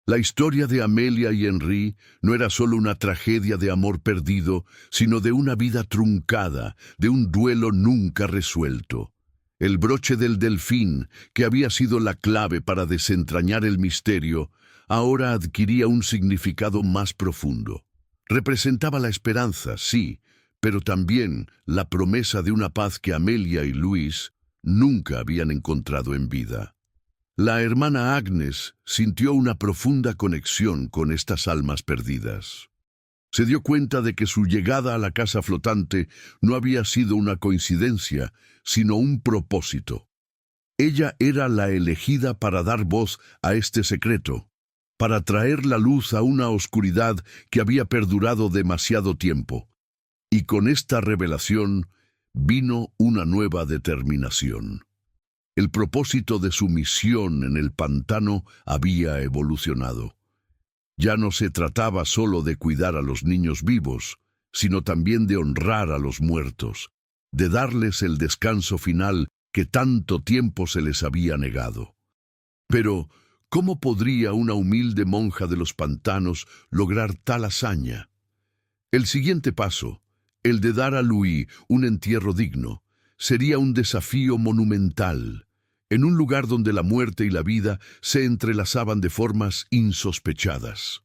La historia de Amelia y Henry no era solo una tragedia de amor perdido, sino de una vida truncada, de un duelo nunca resuelto. El broche del delfín, que había sido la clave para desentrañar el misterio, ahora adquiría un significado más profundo. Representaba la esperanza, sí, pero también la promesa de una paz que Amelia y Luis nunca habían encontrado en vida. La hermana Agnes sintió una profunda conexión con estas almas perdidas. Se dio cuenta de que su llegada a la casa flotante no había sido una coincidencia, sino un propósito. Ella era la elegida para dar voz a este secreto, para traer la luz a una oscuridad que había perdurado demasiado tiempo. Y con esta revelación vino una nueva determinación. El propósito de su misión en el pantano había evolucionado. Ya no se trataba solo de cuidar a los niños vivos, sino también de honrar a los muertos, de darles el descanso final que tanto tiempo se les había negado. Pero, ¿cómo podría una humilde monja de los pantanos lograr tal hazaña? El siguiente paso, el de dar a Louis un entierro digno, sería un desafío monumental, en un lugar donde la muerte y la vida se entrelazaban de formas insospechadas.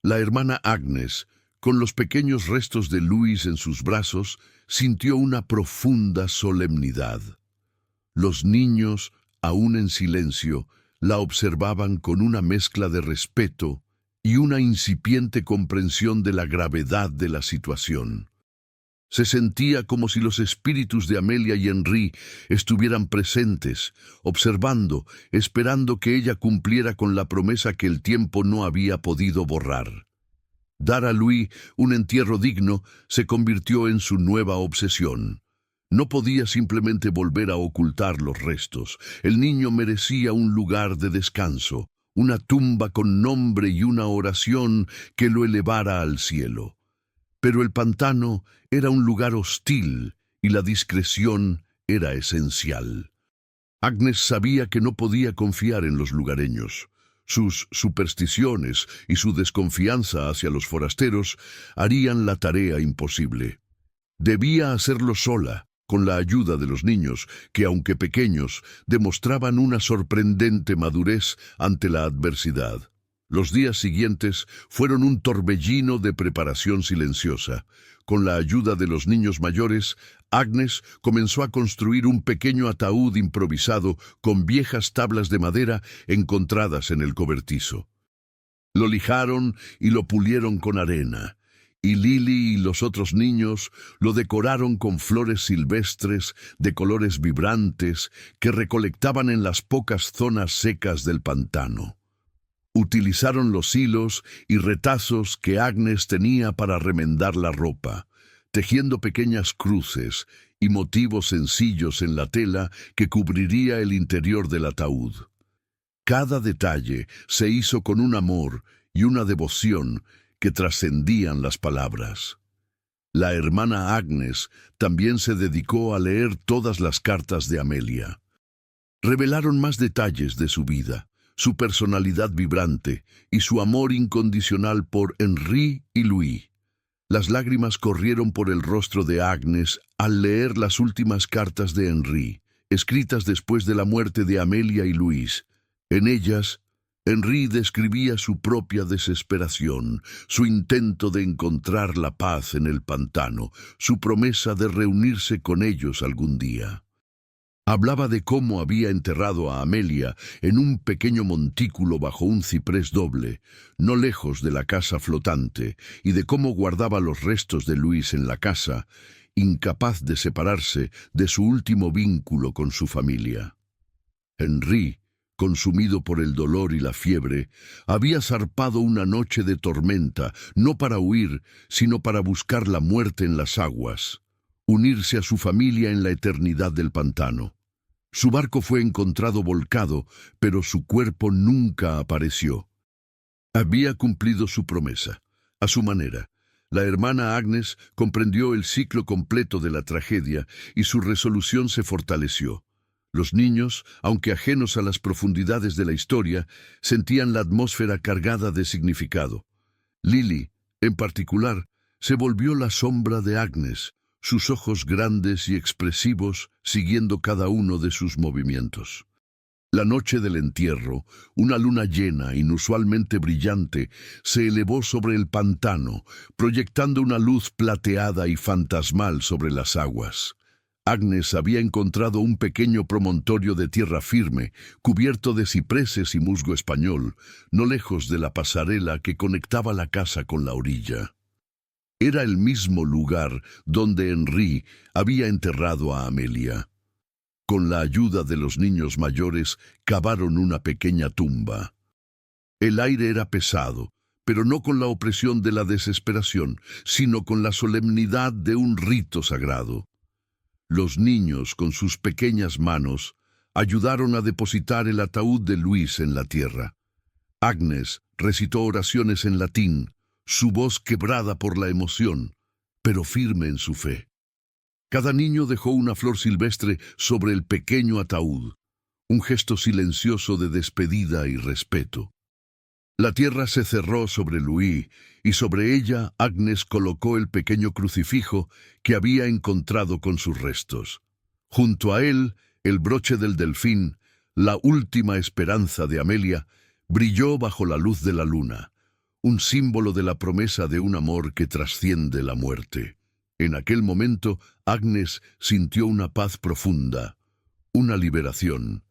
La hermana Agnes, con los pequeños restos de Louis en sus brazos, sintió una profunda solemnidad. Los niños, aún en silencio, la observaban con una mezcla de respeto y una incipiente comprensión de la gravedad de la situación. Se sentía como si los espíritus de Amelia y Henry estuvieran presentes, observando, esperando que ella cumpliera con la promesa que el tiempo no había podido borrar. Dar a Louis un entierro digno se convirtió en su nueva obsesión. No podía simplemente volver a ocultar los restos. El niño merecía un lugar de descanso, una tumba con nombre y una oración que lo elevara al cielo. Pero el pantano era un lugar hostil y la discreción era esencial. Agnes sabía que no podía confiar en los lugareños. Sus supersticiones y su desconfianza hacia los forasteros harían la tarea imposible. Debía hacerlo sola, con la ayuda de los niños, que aunque pequeños, demostraban una sorprendente madurez ante la adversidad. Los días siguientes fueron un torbellino de preparación silenciosa. Con la ayuda de los niños mayores, Agnes comenzó a construir un pequeño ataúd improvisado con viejas tablas de madera encontradas en el cobertizo. Lo lijaron y lo pulieron con arena, y Lily y los otros niños lo decoraron con flores silvestres de colores vibrantes que recolectaban en las pocas zonas secas del pantano. Utilizaron los hilos y retazos que Agnes tenía para remendar la ropa, tejiendo pequeñas cruces y motivos sencillos en la tela que cubriría el interior del ataúd. Cada detalle se hizo con un amor y una devoción que trascendían las palabras. La hermana Agnes también se dedicó a leer todas las cartas de Amelia. Revelaron más detalles de su vida, su personalidad vibrante y su amor incondicional por Henri y Louis. Las lágrimas corrieron por el rostro de Agnes al leer las últimas cartas de Henri, escritas después de la muerte de Amelia y Louis. En ellas, Henri describía su propia desesperación, su intento de encontrar la paz en el pantano, su promesa de reunirse con ellos algún día. Hablaba de cómo había enterrado a Amelia en un pequeño montículo bajo un ciprés doble, no lejos de la casa flotante, y de cómo guardaba los restos de Luis en la casa, incapaz de separarse de su último vínculo con su familia. Henri, consumido por el dolor y la fiebre, había zarpado una noche de tormenta, no para huir, sino para buscar la muerte en las aguas, unirse a su familia en la eternidad del pantano. Su barco fue encontrado volcado, pero su cuerpo nunca apareció. Había cumplido su promesa, a su manera. La hermana Agnes comprendió el ciclo completo de la tragedia y su resolución se fortaleció. Los niños, aunque ajenos a las profundidades de la historia, sentían la atmósfera cargada de significado. Lily, en particular, se volvió la sombra de Agnes, sus ojos grandes y expresivos siguiendo cada uno de sus movimientos. La noche del entierro, una luna llena, inusualmente brillante, se elevó sobre el pantano, proyectando una luz plateada y fantasmal sobre las aguas. Agnes había encontrado un pequeño promontorio de tierra firme, cubierto de cipreses y musgo español, no lejos de la pasarela que conectaba la casa con la orilla. Era el mismo lugar donde Henri había enterrado a Amelia. Con la ayuda de los niños mayores, cavaron una pequeña tumba. El aire era pesado, pero no con la opresión de la desesperación, sino con la solemnidad de un rito sagrado. Los niños, con sus pequeñas manos, ayudaron a depositar el ataúd de Luis en la tierra. Agnes recitó oraciones en latín, su voz quebrada por la emoción, pero firme en su fe. Cada niño dejó una flor silvestre sobre el pequeño ataúd, un gesto silencioso de despedida y respeto. La tierra se cerró sobre Louis, y sobre ella Agnes colocó el pequeño crucifijo que había encontrado con sus restos. Junto a él, el broche del delfín, la última esperanza de Amelia, brilló bajo la luz de la luna, un símbolo de la promesa de un amor que trasciende la muerte. En aquel momento, Agnes sintió una paz profunda, una liberación.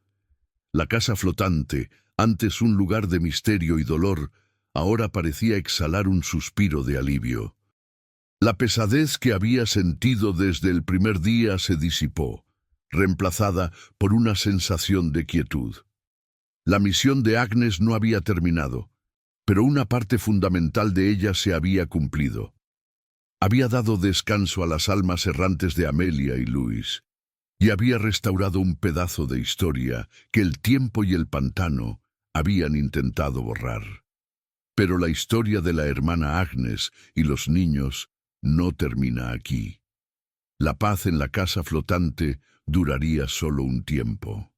La casa flotante, antes un lugar de misterio y dolor, ahora parecía exhalar un suspiro de alivio. La pesadez que había sentido desde el primer día se disipó, reemplazada por una sensación de quietud. La misión de Agnes no había terminado, pero una parte fundamental de ella se había cumplido. Había dado descanso a las almas errantes de Amelia y Louis, y había restaurado un pedazo de historia que el tiempo y el pantano habían intentado borrar. Pero la historia de la hermana Agnes y los niños no termina aquí. La paz en la casa flotante duraría solo un tiempo.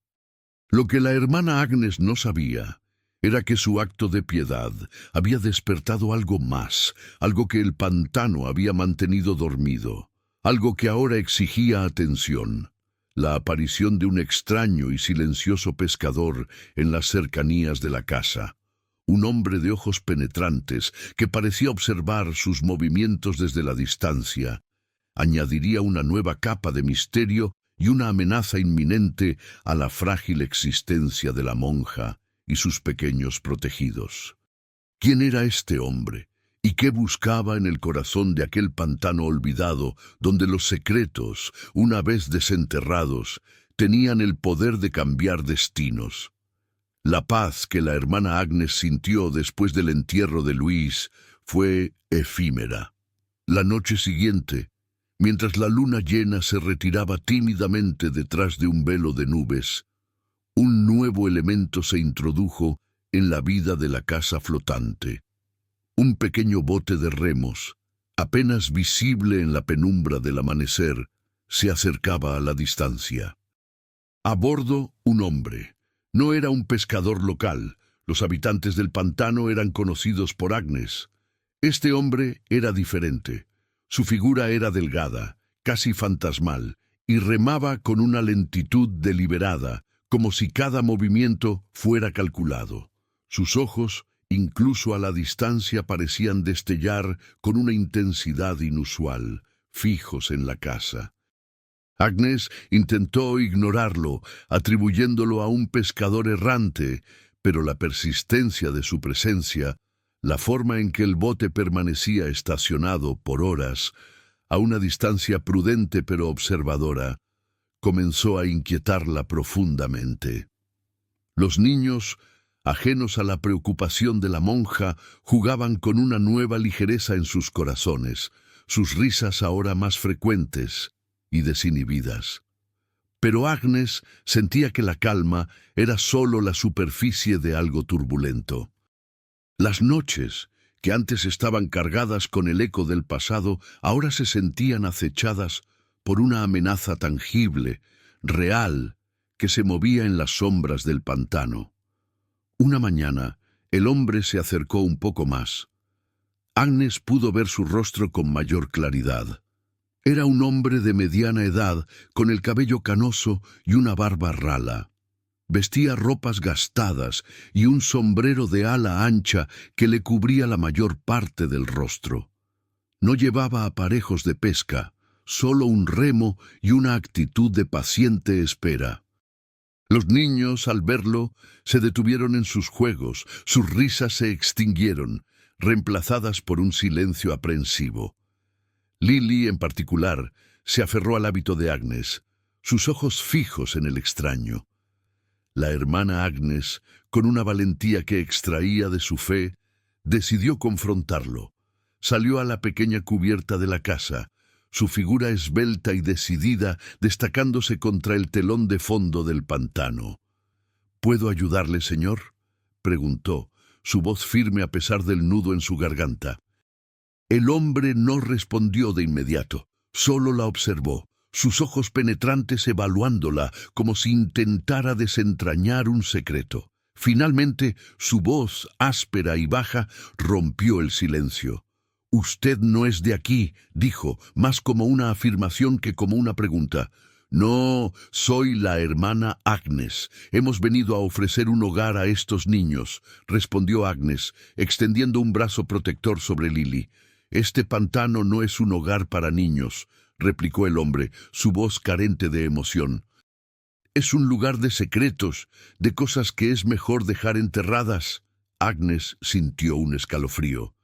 Lo que la hermana Agnes no sabía era que su acto de piedad había despertado algo más, algo que el pantano había mantenido dormido, algo que ahora exigía atención, la aparición de un extraño y silencioso pescador en las cercanías de la casa, un hombre de ojos penetrantes que parecía observar sus movimientos desde la distancia, añadiría una nueva capa de misterio y una amenaza inminente a la frágil existencia de la monja y sus pequeños protegidos. ¿Quién era este hombre? ¿Y qué buscaba en el corazón de aquel pantano olvidado, donde los secretos, una vez desenterrados, tenían el poder de cambiar destinos? La paz que la hermana Agnes sintió después del entierro de Luis fue efímera. La noche siguiente, mientras la luna llena se retiraba tímidamente detrás de un velo de nubes, un nuevo elemento se introdujo en la vida de la casa flotante. Un pequeño bote de remos, apenas visible en la penumbra del amanecer, se acercaba a la distancia. A bordo, un hombre, No era un pescador local. Los habitantes del pantano eran conocidos por Agnes. Este hombre era diferente. Su figura era delgada, casi fantasmal, y remaba con una lentitud deliberada, como si cada movimiento fuera calculado. Sus ojos, incluso a la distancia, parecían destellar con una intensidad inusual, fijos en la casa. Agnes intentó ignorarlo, atribuyéndolo a un pescador errante, pero la persistencia de su presencia, la forma en que el bote permanecía estacionado por horas, a una distancia prudente pero observadora, comenzó a inquietarla profundamente. Los niños, ajenos a la preocupación de la monja, jugaban con una nueva ligereza en sus corazones, sus risas ahora más frecuentes y desinhibidas. Pero Agnes sentía que la calma era sólo la superficie de algo turbulento. Las noches, que antes estaban cargadas con el eco del pasado, ahora se sentían acechadas por una amenaza tangible, real, que se movía en las sombras del pantano. Una mañana, el hombre se acercó un poco más. Agnes pudo ver su rostro con mayor claridad. Era un hombre de mediana edad, con el cabello canoso y una barba rala. Vestía ropas gastadas y un sombrero de ala ancha que le cubría la mayor parte del rostro. No llevaba aparejos de pesca, solo un remo y una actitud de paciente espera. Los niños, al verlo, se detuvieron en sus juegos, sus risas se extinguieron, reemplazadas por un silencio aprensivo. Lily, en particular, se aferró al hábito de Agnes, sus ojos fijos en el extraño. La hermana Agnes, con una valentía que extraía de su fe, decidió confrontarlo. Salió a la pequeña cubierta de la casa, su figura esbelta y decidida destacándose contra el telón de fondo del pantano. —¿Puedo ayudarle, señor? —preguntó, su voz firme a pesar del nudo en su garganta. El hombre no respondió de inmediato, solo la observó, sus ojos penetrantes evaluándola como si intentara desentrañar un secreto. Finalmente, su voz, áspera y baja, rompió el silencio. «Usted no es de aquí», dijo, más como una afirmación que como una pregunta. «No, soy la hermana Agnes. Hemos venido a ofrecer un hogar a estos niños», respondió Agnes, extendiendo un brazo protector sobre Lily. «Este pantano no es un hogar para niños», replicó el hombre, su voz carente de emoción. «Es un lugar de secretos, de cosas que es mejor dejar enterradas». Agnes sintió un escalofrío.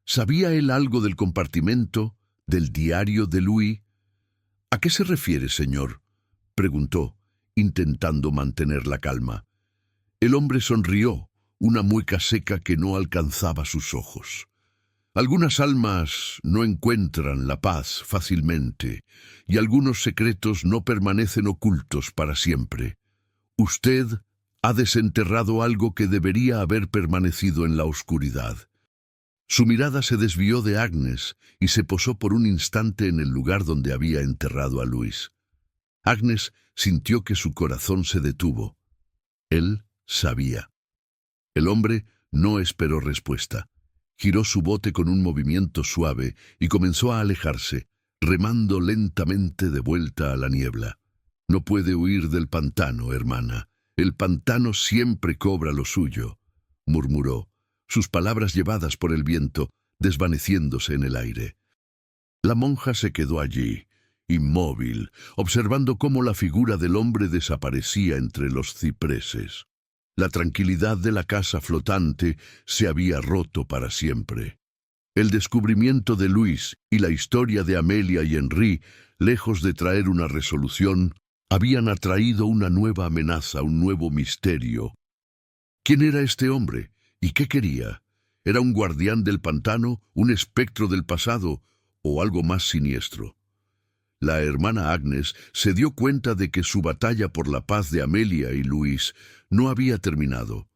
¿Sabía él algo del compartimento, del diario de Louis? «¿A qué se refiere, señor?», preguntó, intentando mantener la calma. El hombre sonrió, una mueca seca que no alcanzaba sus ojos. «Algunas almas no encuentran la paz fácilmente, y algunos secretos no permanecen ocultos para siempre. Usted ha desenterrado algo que debería haber permanecido en la oscuridad». Su mirada se desvió de Agnes y se posó por un instante en el lugar donde había enterrado a Luis. Agnes sintió que su corazón se detuvo. Él sabía. El hombre no esperó respuesta. Giró su bote con un movimiento suave y comenzó a alejarse, remando lentamente de vuelta a la niebla. «No puede huir del pantano, hermana. El pantano siempre cobra lo suyo», murmuró, sus palabras llevadas por el viento, desvaneciéndose en el aire. La monja se quedó allí, inmóvil, observando cómo la figura del hombre desaparecía entre los cipreses. La tranquilidad de la casa flotante se había roto para siempre. El descubrimiento de Luis y la historia de Amelia y Henri, lejos de traer una resolución, habían atraído una nueva amenaza, un nuevo misterio. ¿Quién era este hombre? ¿Y qué quería? ¿Era un guardián del pantano, un espectro del pasado o algo más siniestro? La hermana Agnes se dio cuenta de que su batalla por la paz de Amelia y Luis no había terminado.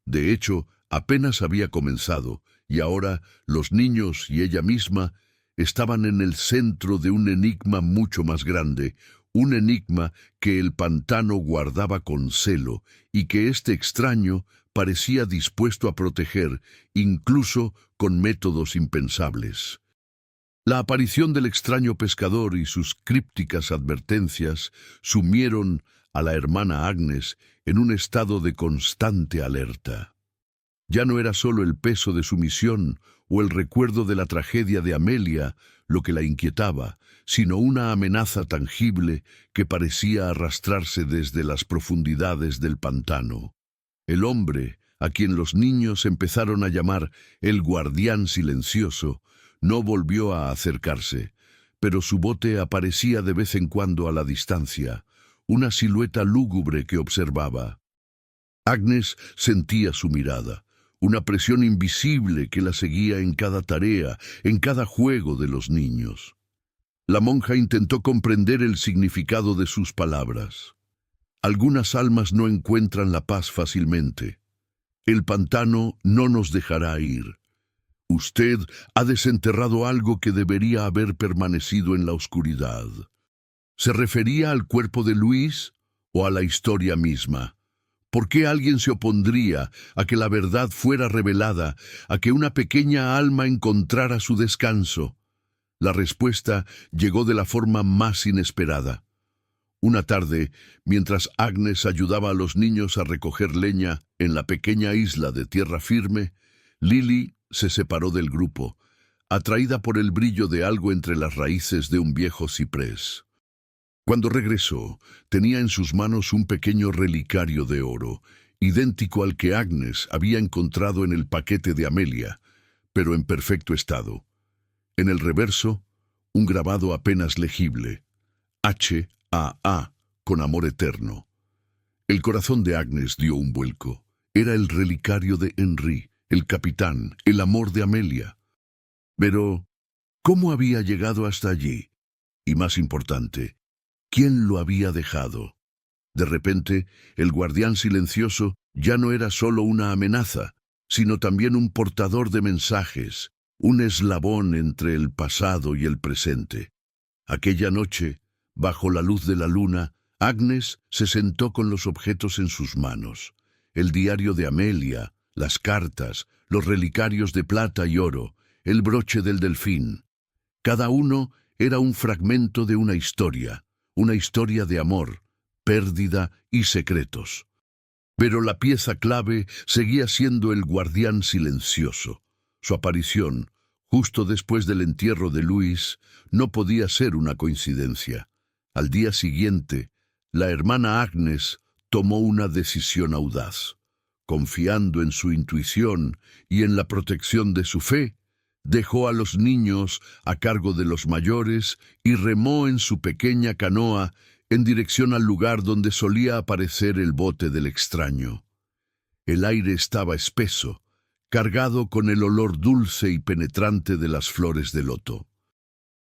De hecho, apenas había comenzado, y ahora los niños y ella misma estaban en el centro de un enigma mucho más grande, un enigma que el pantano guardaba con celo y que este extraño parecía dispuesto a proteger, incluso con métodos impensables. La aparición del extraño pescador y sus crípticas advertencias sumieron a la hermana Agnes en un estado de constante alerta. Ya no era solo el peso de su misión o el recuerdo de la tragedia de Amelia lo que la inquietaba, sino una amenaza tangible que parecía arrastrarse desde las profundidades del pantano. El hombre, a quien los niños empezaron a llamar el guardián silencioso, no volvió a acercarse, pero su bote aparecía de vez en cuando a la distancia, una silueta lúgubre que observaba. Agnes sentía su mirada, una presión invisible que la seguía en cada tarea, en cada juego de los niños. La monja intentó comprender el significado de sus palabras. Algunas almas no encuentran la paz fácilmente. El pantano no nos dejará ir. Usted ha desenterrado algo que debería haber permanecido en la oscuridad. ¿Se refería al cuerpo de Luis o a la historia misma? ¿Por qué alguien se opondría a que la verdad fuera revelada, a que una pequeña alma encontrara su descanso? La respuesta llegó de la forma más inesperada. Una tarde, mientras Agnes ayudaba a los niños a recoger leña en la pequeña isla de tierra firme, Lily se separó del grupo, atraída por el brillo de algo entre las raíces de un viejo ciprés. Cuando regresó, tenía en sus manos un pequeño relicario de oro, idéntico al que Agnes había encontrado en el paquete de Amelia, pero en perfecto estado. En el reverso, un grabado apenas legible, H.A.A., con amor eterno. El corazón de Agnes dio un vuelco. Era el relicario de Henry, el capitán, el amor de Amelia. Pero, ¿cómo había llegado hasta allí? Y más importante, ¿quién lo había dejado? De repente, el guardián silencioso ya no era solo una amenaza, sino también un portador de mensajes, un eslabón entre el pasado y el presente. Aquella noche, bajo la luz de la luna, Agnes se sentó con los objetos en sus manos. El diario de Amelia, las cartas, los relicarios de plata y oro, el broche del delfín. Cada uno era un fragmento de una historia de amor, pérdida y secretos. Pero la pieza clave seguía siendo el guardián silencioso. Su aparición, justo después del entierro de Luis, no podía ser una coincidencia. Al día siguiente, la hermana Agnes tomó una decisión audaz. Confiando en su intuición y en la protección de su fe, dejó a los niños a cargo de los mayores y remó en su pequeña canoa en dirección al lugar donde solía aparecer el bote del extraño. El aire estaba espeso, cargado con el olor dulce y penetrante de las flores de loto.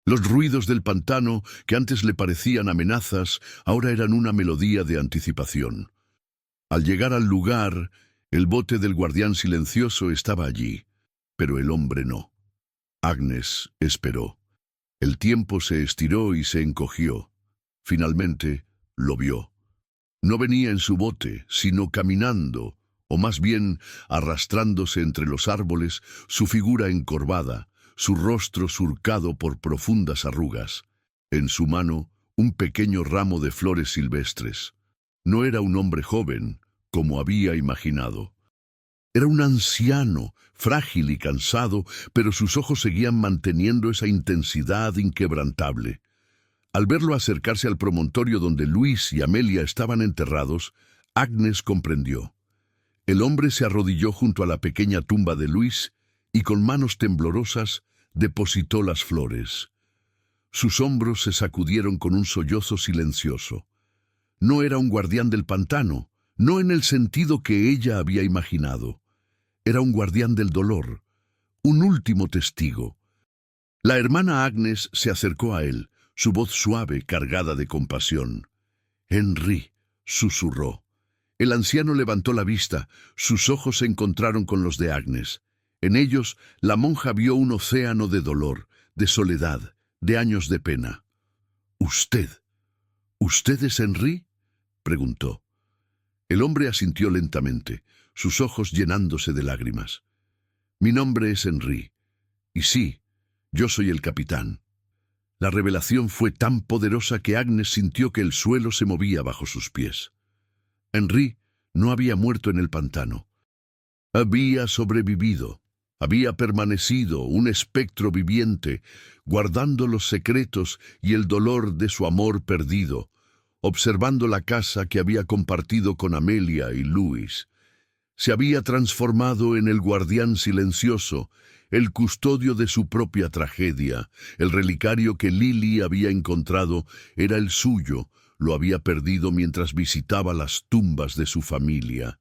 Los ruidos del pantano, que antes le parecían amenazas, ahora eran una melodía de anticipación. Al llegar al lugar, el bote del guardián silencioso estaba allí, pero el hombre no. Agnes esperó. El tiempo se estiró y se encogió. Finalmente, lo vio. No venía en su bote, sino caminando, o más bien arrastrándose entre los árboles, su figura encorvada, su rostro surcado por profundas arrugas. En su mano, un pequeño ramo de flores silvestres. No era un hombre joven, como había imaginado. Era un anciano, frágil y cansado, pero sus ojos seguían manteniendo esa intensidad inquebrantable. Al verlo acercarse al promontorio donde Luis y Amelia estaban enterrados, Agnes comprendió. El hombre se arrodilló junto a la pequeña tumba de Luis y con manos temblorosas depositó las flores. Sus hombros se sacudieron con un sollozo silencioso. No era un guardián del pantano, no en el sentido que ella había imaginado. Era un guardián del dolor, un último testigo. La hermana Agnes se acercó a él, su voz suave, cargada de compasión. «Henry», susurró. El anciano levantó la vista, sus ojos se encontraron con los de Agnes. En ellos, la monja vio un océano de dolor, de soledad, de años de pena. «Usted, ¿Usted es Henry?, preguntó. El hombre asintió lentamente, sus ojos llenándose de lágrimas. Mi nombre es Henry, y sí, yo soy el capitán. La revelación fue tan poderosa que Agnes sintió que el suelo se movía bajo sus pies. Henry no había muerto en el pantano. Había sobrevivido. Había permanecido un espectro viviente, guardando los secretos y el dolor de su amor perdido, observando la casa que había compartido con Amelia y Louis. Se había transformado en el guardián silencioso, el custodio de su propia tragedia. El relicario que Lily había encontrado era el suyo, lo había perdido mientras visitaba las tumbas de su familia.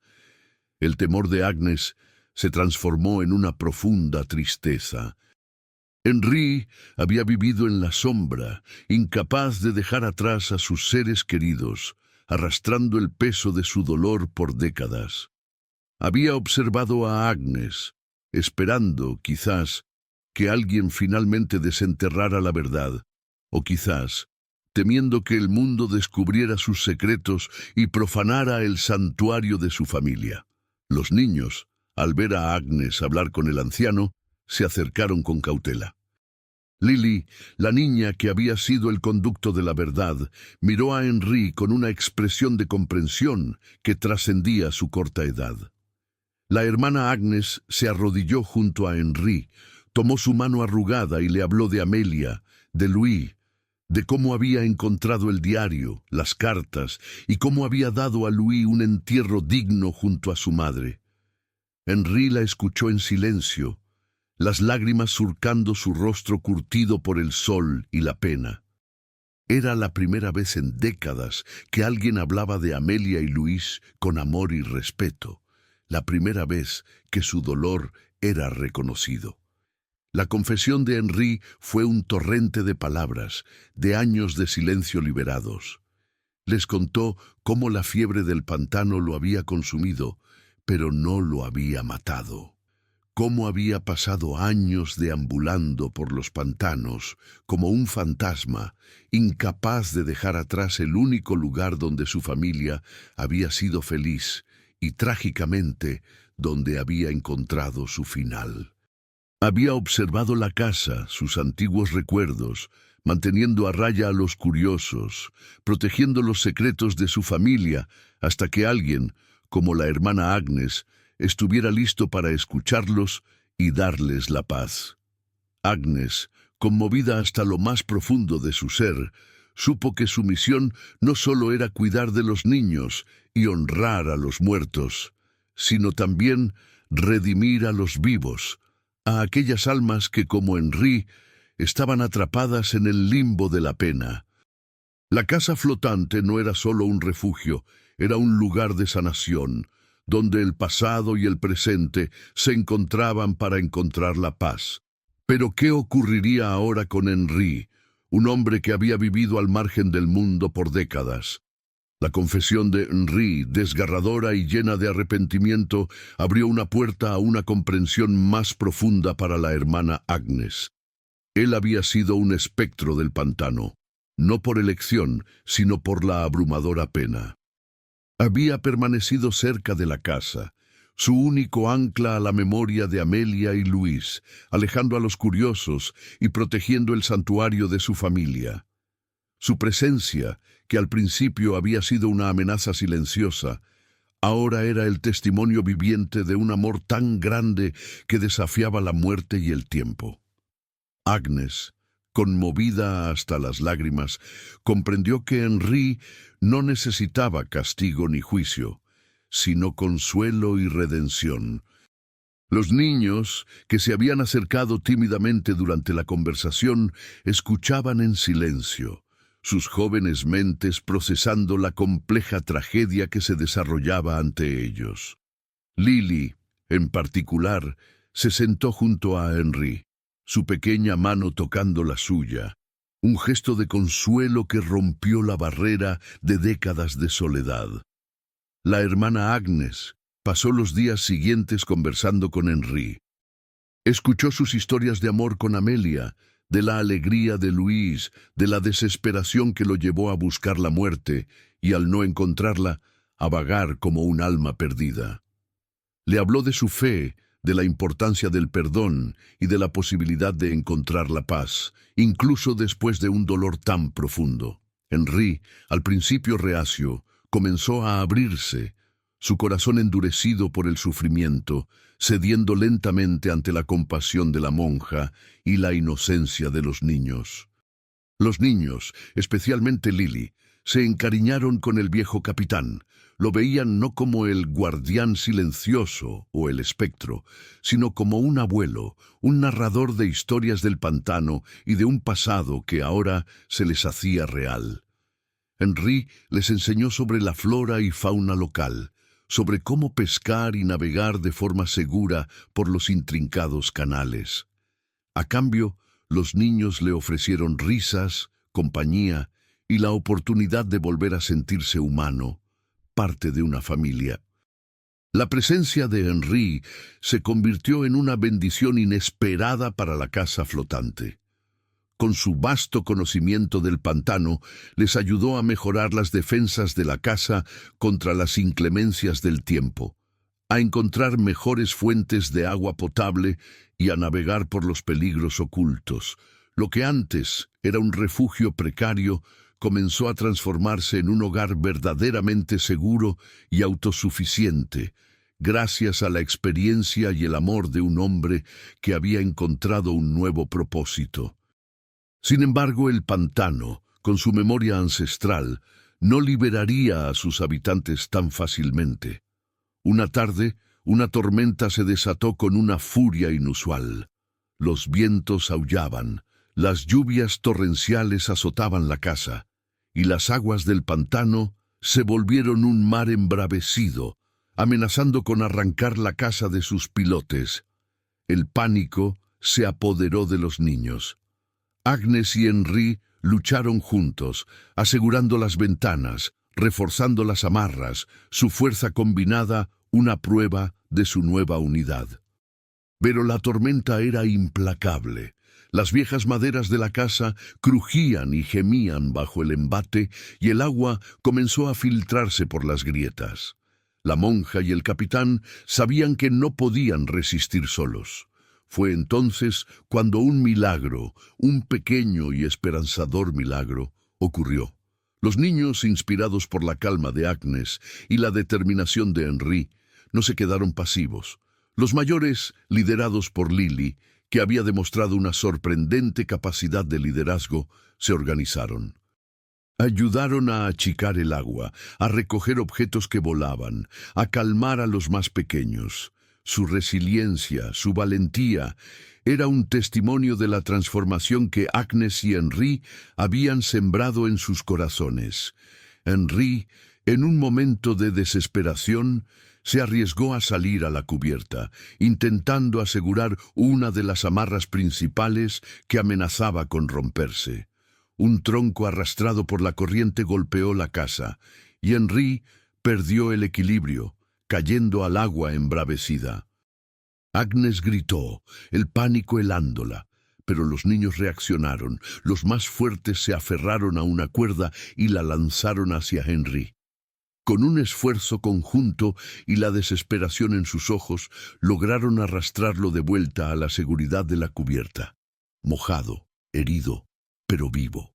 El temor de Agnes se transformó en una profunda tristeza. Henry había vivido en la sombra, incapaz de dejar atrás a sus seres queridos, arrastrando el peso de su dolor por décadas. Había observado a Agnes, esperando, quizás, que alguien finalmente desenterrara la verdad, o quizás, temiendo que el mundo descubriera sus secretos y profanara el santuario de su familia. Los niños, al ver a Agnes hablar con el anciano, se acercaron con cautela. Lily, la niña que había sido el conducto de la verdad, miró a Henry con una expresión de comprensión que trascendía su corta edad. La hermana Agnes se arrodilló junto a Henry, tomó su mano arrugada y le habló de Amelia, de Louis, de cómo había encontrado el diario, las cartas, y cómo había dado a Louis un entierro digno junto a su madre. Henry la escuchó en silencio, las lágrimas surcando su rostro curtido por el sol y la pena. Era la primera vez en décadas que alguien hablaba de Amelia y Louis con amor y respeto, la primera vez que su dolor era reconocido. La confesión de Henry fue un torrente de palabras, de años de silencio liberados. Les contó cómo la fiebre del pantano lo había consumido, pero no lo había matado. Cómo había pasado años deambulando por los pantanos como un fantasma, incapaz de dejar atrás el único lugar donde su familia había sido feliz y, trágicamente, donde había encontrado su final. Había observado la casa, sus antiguos recuerdos, manteniendo a raya a los curiosos, protegiendo los secretos de su familia, hasta que alguien, como la hermana Agnes, estuviera listo para escucharlos y darles la paz. Agnes, conmovida hasta lo más profundo de su ser, supo que su misión no solo era cuidar de los niños y honrar a los muertos, sino también redimir a los vivos, a aquellas almas que, como Henry, estaban atrapadas en el limbo de la pena. La casa flotante no era solo un refugio, era un lugar de sanación, donde el pasado y el presente se encontraban para encontrar la paz. Pero ¿qué ocurriría ahora con Henry, un hombre que había vivido al margen del mundo por décadas? La confesión de Henry, desgarradora y llena de arrepentimiento, abrió una puerta a una comprensión más profunda para la hermana Agnes. Él había sido un espectro del pantano, no por elección, sino por la abrumadora pena. Había permanecido cerca de la casa, su único ancla a la memoria de Amelia y Louis, alejando a los curiosos y protegiendo el santuario de su familia. Su presencia, que al principio había sido una amenaza silenciosa, ahora era el testimonio viviente de un amor tan grande que desafiaba la muerte y el tiempo. Agnes, conmovida hasta las lágrimas, comprendió que Henry no necesitaba castigo ni juicio, sino consuelo y redención. Los niños, que se habían acercado tímidamente durante la conversación, escuchaban en silencio, sus jóvenes mentes procesando la compleja tragedia que se desarrollaba ante ellos. Lily, en particular, se sentó junto a Henry, su pequeña mano tocando la suya, un gesto de consuelo que rompió la barrera de décadas de soledad. La hermana Agnes pasó los días siguientes conversando con Henry. Escuchó sus historias de amor con Amelia, de la alegría de Luis, de la desesperación que lo llevó a buscar la muerte y al no encontrarla, a vagar como un alma perdida. Le habló de su fe, de la importancia del perdón y de la posibilidad de encontrar la paz, incluso después de un dolor tan profundo. Henri, al principio reacio, comenzó a abrirse, su corazón endurecido por el sufrimiento, cediendo lentamente ante la compasión de la monja y la inocencia de los niños. Los niños, especialmente Lily, se encariñaron con el viejo capitán. Lo veían no como el guardián silencioso o el espectro, sino como un abuelo, un narrador de historias del pantano y de un pasado que ahora se les hacía real. Henri les enseñó sobre la flora y fauna local, sobre cómo pescar y navegar de forma segura por los intrincados canales. A cambio, los niños le ofrecieron risas, compañía y la oportunidad de volver a sentirse humano, parte de una familia. La presencia de Henri se convirtió en una bendición inesperada para la casa flotante. Con su vasto conocimiento del pantano, les ayudó a mejorar las defensas de la casa contra las inclemencias del tiempo, a encontrar mejores fuentes de agua potable y a navegar por los peligros ocultos. Lo que antes era un refugio precario comenzó a transformarse en un hogar verdaderamente seguro y autosuficiente, gracias a la experiencia y el amor de un hombre que había encontrado un nuevo propósito. Sin embargo, el pantano, con su memoria ancestral, no liberaría a sus habitantes tan fácilmente. Una tarde, una tormenta se desató con una furia inusual. Los vientos aullaban, las lluvias torrenciales azotaban la casa, y las aguas del pantano se volvieron un mar embravecido, amenazando con arrancar la casa de sus pilotes. El pánico se apoderó de los niños. Agnes y Henri lucharon juntos, asegurando las ventanas, reforzando las amarras, su fuerza combinada, una prueba de su nueva unidad. Pero la tormenta era implacable. Las viejas maderas de la casa crujían y gemían bajo el embate y el agua comenzó a filtrarse por las grietas. La monja y el capitán sabían que no podían resistir solos. Fue entonces cuando un milagro, un pequeño y esperanzador milagro, ocurrió. Los niños, inspirados por la calma de Agnes y la determinación de Henri, no se quedaron pasivos. Los mayores, liderados por Lily, que había demostrado una sorprendente capacidad de liderazgo, se organizaron. Ayudaron a achicar el agua, a recoger objetos que volaban, a calmar a los más pequeños. Su resiliencia, su valentía, era un testimonio de la transformación que Agnes y Henri habían sembrado en sus corazones. Henri, en un momento de desesperación, se arriesgó a salir a la cubierta, intentando asegurar una de las amarras principales que amenazaba con romperse. Un tronco arrastrado por la corriente golpeó la casa, y Henri perdió el equilibrio, cayendo al agua embravecida. Agnes gritó, el pánico helándola, pero los niños reaccionaron. Los más fuertes se aferraron a una cuerda y la lanzaron hacia Henri. Con un esfuerzo conjunto y la desesperación en sus ojos, lograron arrastrarlo de vuelta a la seguridad de la cubierta. Mojado, herido, pero vivo.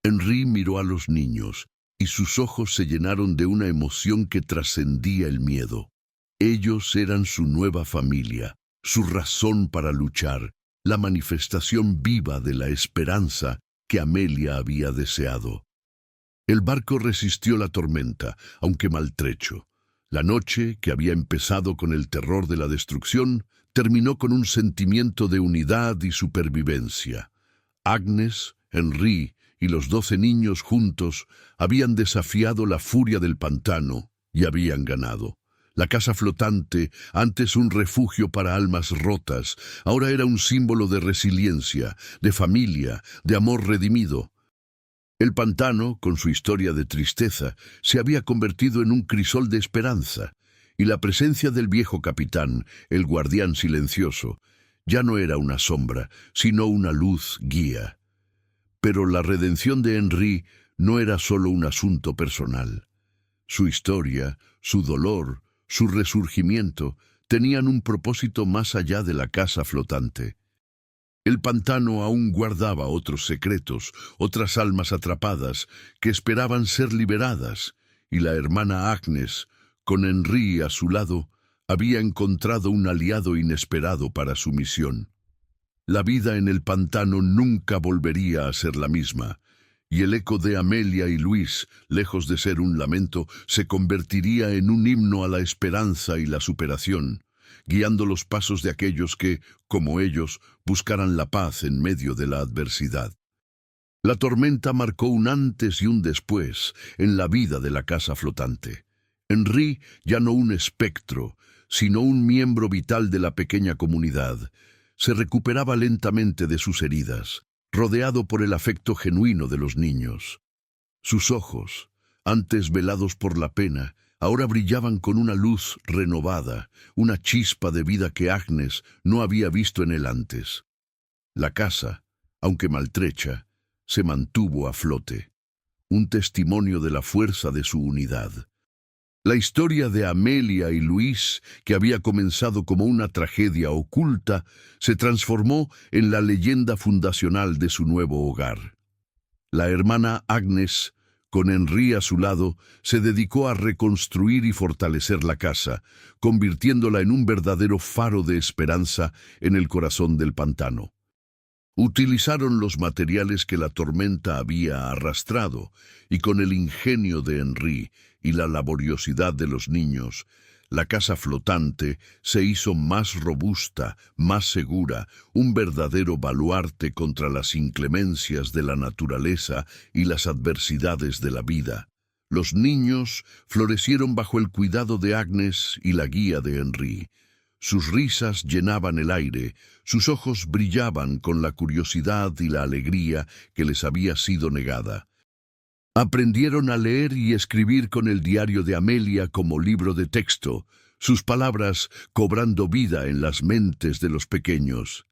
Henri miró a los niños, y sus ojos se llenaron de una emoción que trascendía el miedo. Ellos eran su nueva familia, su razón para luchar, la manifestación viva de la esperanza que Amelia había deseado. El barco resistió la tormenta, aunque maltrecho. La noche, que había empezado con el terror de la destrucción, terminó con un sentimiento de unidad y supervivencia. Agnes, Henri y los 12 niños juntos habían desafiado la furia del pantano y habían ganado. La casa flotante, antes un refugio para almas rotas, ahora era un símbolo de resiliencia, de familia, de amor redimido. El pantano, con su historia de tristeza, se había convertido en un crisol de esperanza, y la presencia del viejo capitán, el guardián silencioso, Ya no era una sombra, sino una luz guía. Pero la redención de Henry no era solo un asunto personal. Su historia, su dolor, su resurgimiento tenían un propósito más allá de la casa flotante. El pantano aún guardaba otros secretos, otras almas atrapadas que esperaban ser liberadas, y la hermana Agnes, con Henry a su lado, había encontrado un aliado inesperado para su misión. La vida en el pantano nunca volvería a ser la misma, y el eco de Amelia y Luis, lejos de ser un lamento, se convertiría en un himno a la esperanza y la superación, guiando los pasos de aquellos que, como ellos, buscaran la paz en medio de la adversidad. La tormenta marcó un antes y un después en la vida de la casa flotante. Henry, ya no un espectro, sino un miembro vital de la pequeña comunidad, se recuperaba lentamente de sus heridas, rodeado por el afecto genuino de los niños. Sus ojos, antes velados por la pena, ahora brillaban con una luz renovada, una chispa de vida que Agnes no había visto en él antes. La casa, aunque maltrecha, se mantuvo a flote, un testimonio de la fuerza de su unidad. La historia de Amelia y Luis, que había comenzado como una tragedia oculta, se transformó en la leyenda fundacional de su nuevo hogar. La hermana Agnes, con Henry a su lado, se dedicó a reconstruir y fortalecer la casa, convirtiéndola en un verdadero faro de esperanza en el corazón del pantano. Utilizaron los materiales que la tormenta había arrastrado, y con el ingenio de Henry y la laboriosidad de los niños, la casa flotante se hizo más robusta, más segura, un verdadero baluarte contra las inclemencias de la naturaleza y las adversidades de la vida. Los niños florecieron bajo el cuidado de Agnes y la guía de Henry. Sus risas llenaban el aire, sus ojos brillaban con la curiosidad y la alegría que les había sido negada. Aprendieron a leer y escribir con el diario de Amelia como libro de texto, sus palabras cobrando vida en las mentes de los pequeños.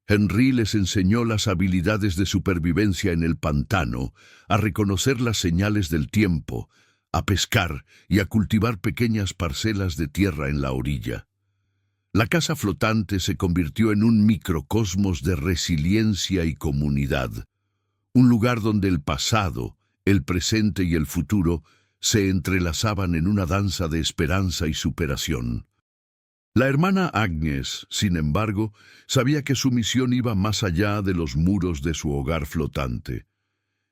Henry les enseñó las habilidades de supervivencia en el pantano, a reconocer las señales del tiempo, a pescar y a cultivar pequeñas parcelas de tierra en la orilla. La casa flotante se convirtió en un microcosmos de resiliencia y comunidad, un lugar donde el pasado, el presente y el futuro se entrelazaban en una danza de esperanza y superación. La hermana Agnes, sin embargo, sabía que su misión iba más allá de los muros de su hogar flotante.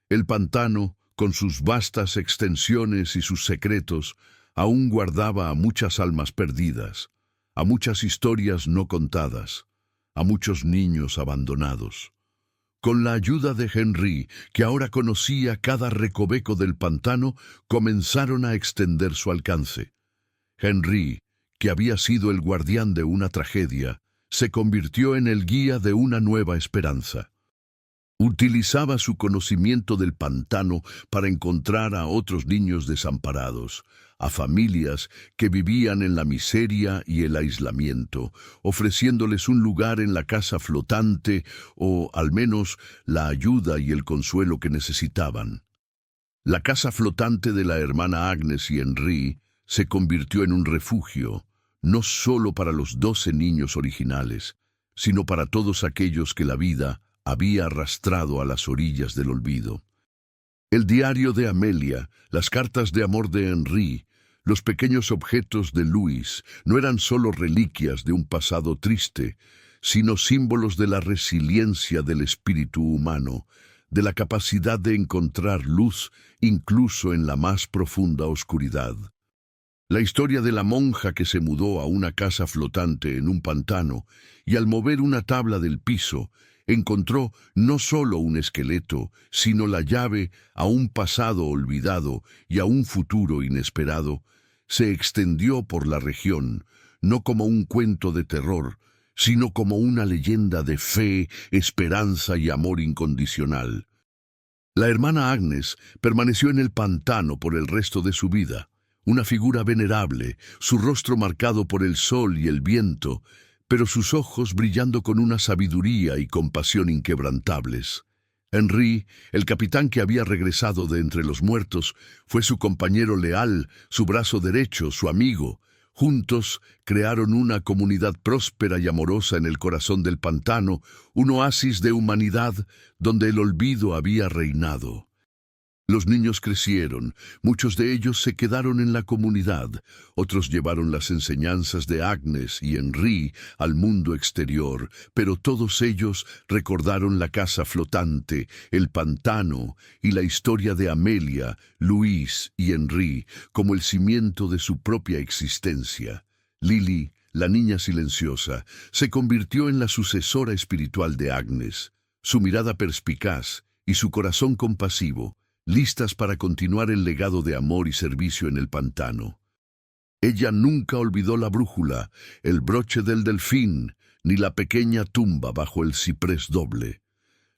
El pantano, con sus vastas extensiones y sus secretos, aún guardaba a muchas almas perdidas, a muchas historias no contadas, a muchos niños abandonados. Con la ayuda de Henry, que ahora conocía cada recoveco del pantano, comenzaron a extender su alcance. Henry, que había sido el guardián de una tragedia, se convirtió en el guía de una nueva esperanza. Utilizaba su conocimiento del pantano para encontrar a otros niños desamparados, a familias que vivían en la miseria y el aislamiento, ofreciéndoles un lugar en la casa flotante o, al menos, la ayuda y el consuelo que necesitaban. La casa flotante de la hermana Agnes y Henry se convirtió en un refugio, no solo para los 12 niños originales, sino para todos aquellos que la vida había arrastrado a las orillas del olvido. El diario de Amelia, las cartas de amor de Henry, los pequeños objetos de Luis no eran solo reliquias de un pasado triste, sino símbolos de la resiliencia del espíritu humano, de la capacidad de encontrar luz incluso en la más profunda oscuridad. La historia de la monja que se mudó a una casa flotante en un pantano y al mover una tabla del piso, encontró no solo un esqueleto, sino la llave a un pasado olvidado y a un futuro inesperado, se extendió por la región, no como un cuento de terror, sino como una leyenda de fe, esperanza y amor incondicional. La hermana Agnes permaneció en el pantano por el resto de su vida, una figura venerable, su rostro marcado por el sol y el viento, pero sus ojos brillando con una sabiduría y compasión inquebrantables. Henry, el capitán que había regresado de entre los muertos, fue su compañero leal, su brazo derecho, su amigo. Juntos crearon una comunidad próspera y amorosa en el corazón del pantano, un oasis de humanidad donde el olvido había reinado. Los niños crecieron, muchos de ellos se quedaron en la comunidad, otros llevaron las enseñanzas de Agnes y Henry al mundo exterior, pero todos ellos recordaron la casa flotante, el pantano y la historia de Amelia, Luis y Henry como el cimiento de su propia existencia. Lily, la niña silenciosa, se convirtió en la sucesora espiritual de Agnes, su mirada perspicaz y su corazón compasivo, listas para continuar el legado de amor y servicio en el pantano. Ella nunca olvidó la brújula, el broche del delfín, ni la pequeña tumba bajo el ciprés doble.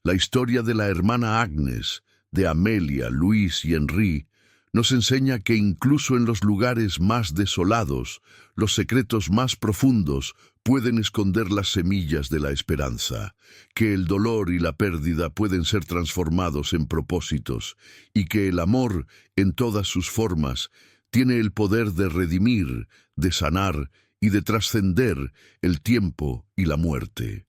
La historia de la hermana Agnes, de Amelia, Luis y Henry, nos enseña que incluso en los lugares más desolados, los secretos más profundos pueden esconder las semillas de la esperanza, que el dolor y la pérdida pueden ser transformados en propósitos, y que el amor, en todas sus formas, tiene el poder de redimir, de sanar y de trascender el tiempo y la muerte.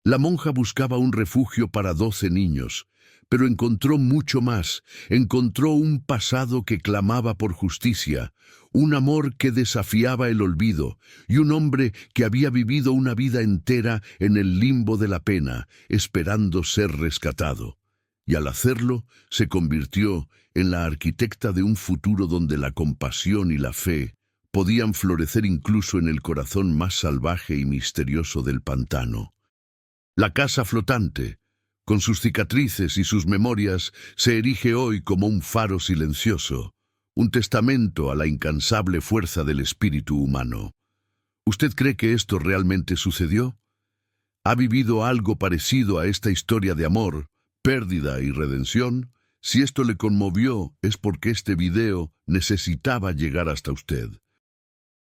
La monja buscaba un refugio para 12 niños, pero encontró mucho más. Encontró un pasado que clamaba por justicia, un amor que desafiaba el olvido y un hombre que había vivido una vida entera en el limbo de la pena, esperando ser rescatado. Y al hacerlo, se convirtió en la arquitecta de un futuro donde la compasión y la fe podían florecer incluso en el corazón más salvaje y misterioso del pantano. La casa flotante, con sus cicatrices y sus memorias, se erige hoy como un faro silencioso, un testamento a la incansable fuerza del espíritu humano. ¿Usted cree que esto realmente sucedió? ¿Ha vivido algo parecido a esta historia de amor, pérdida y redención? Si esto le conmovió, es porque este video necesitaba llegar hasta usted.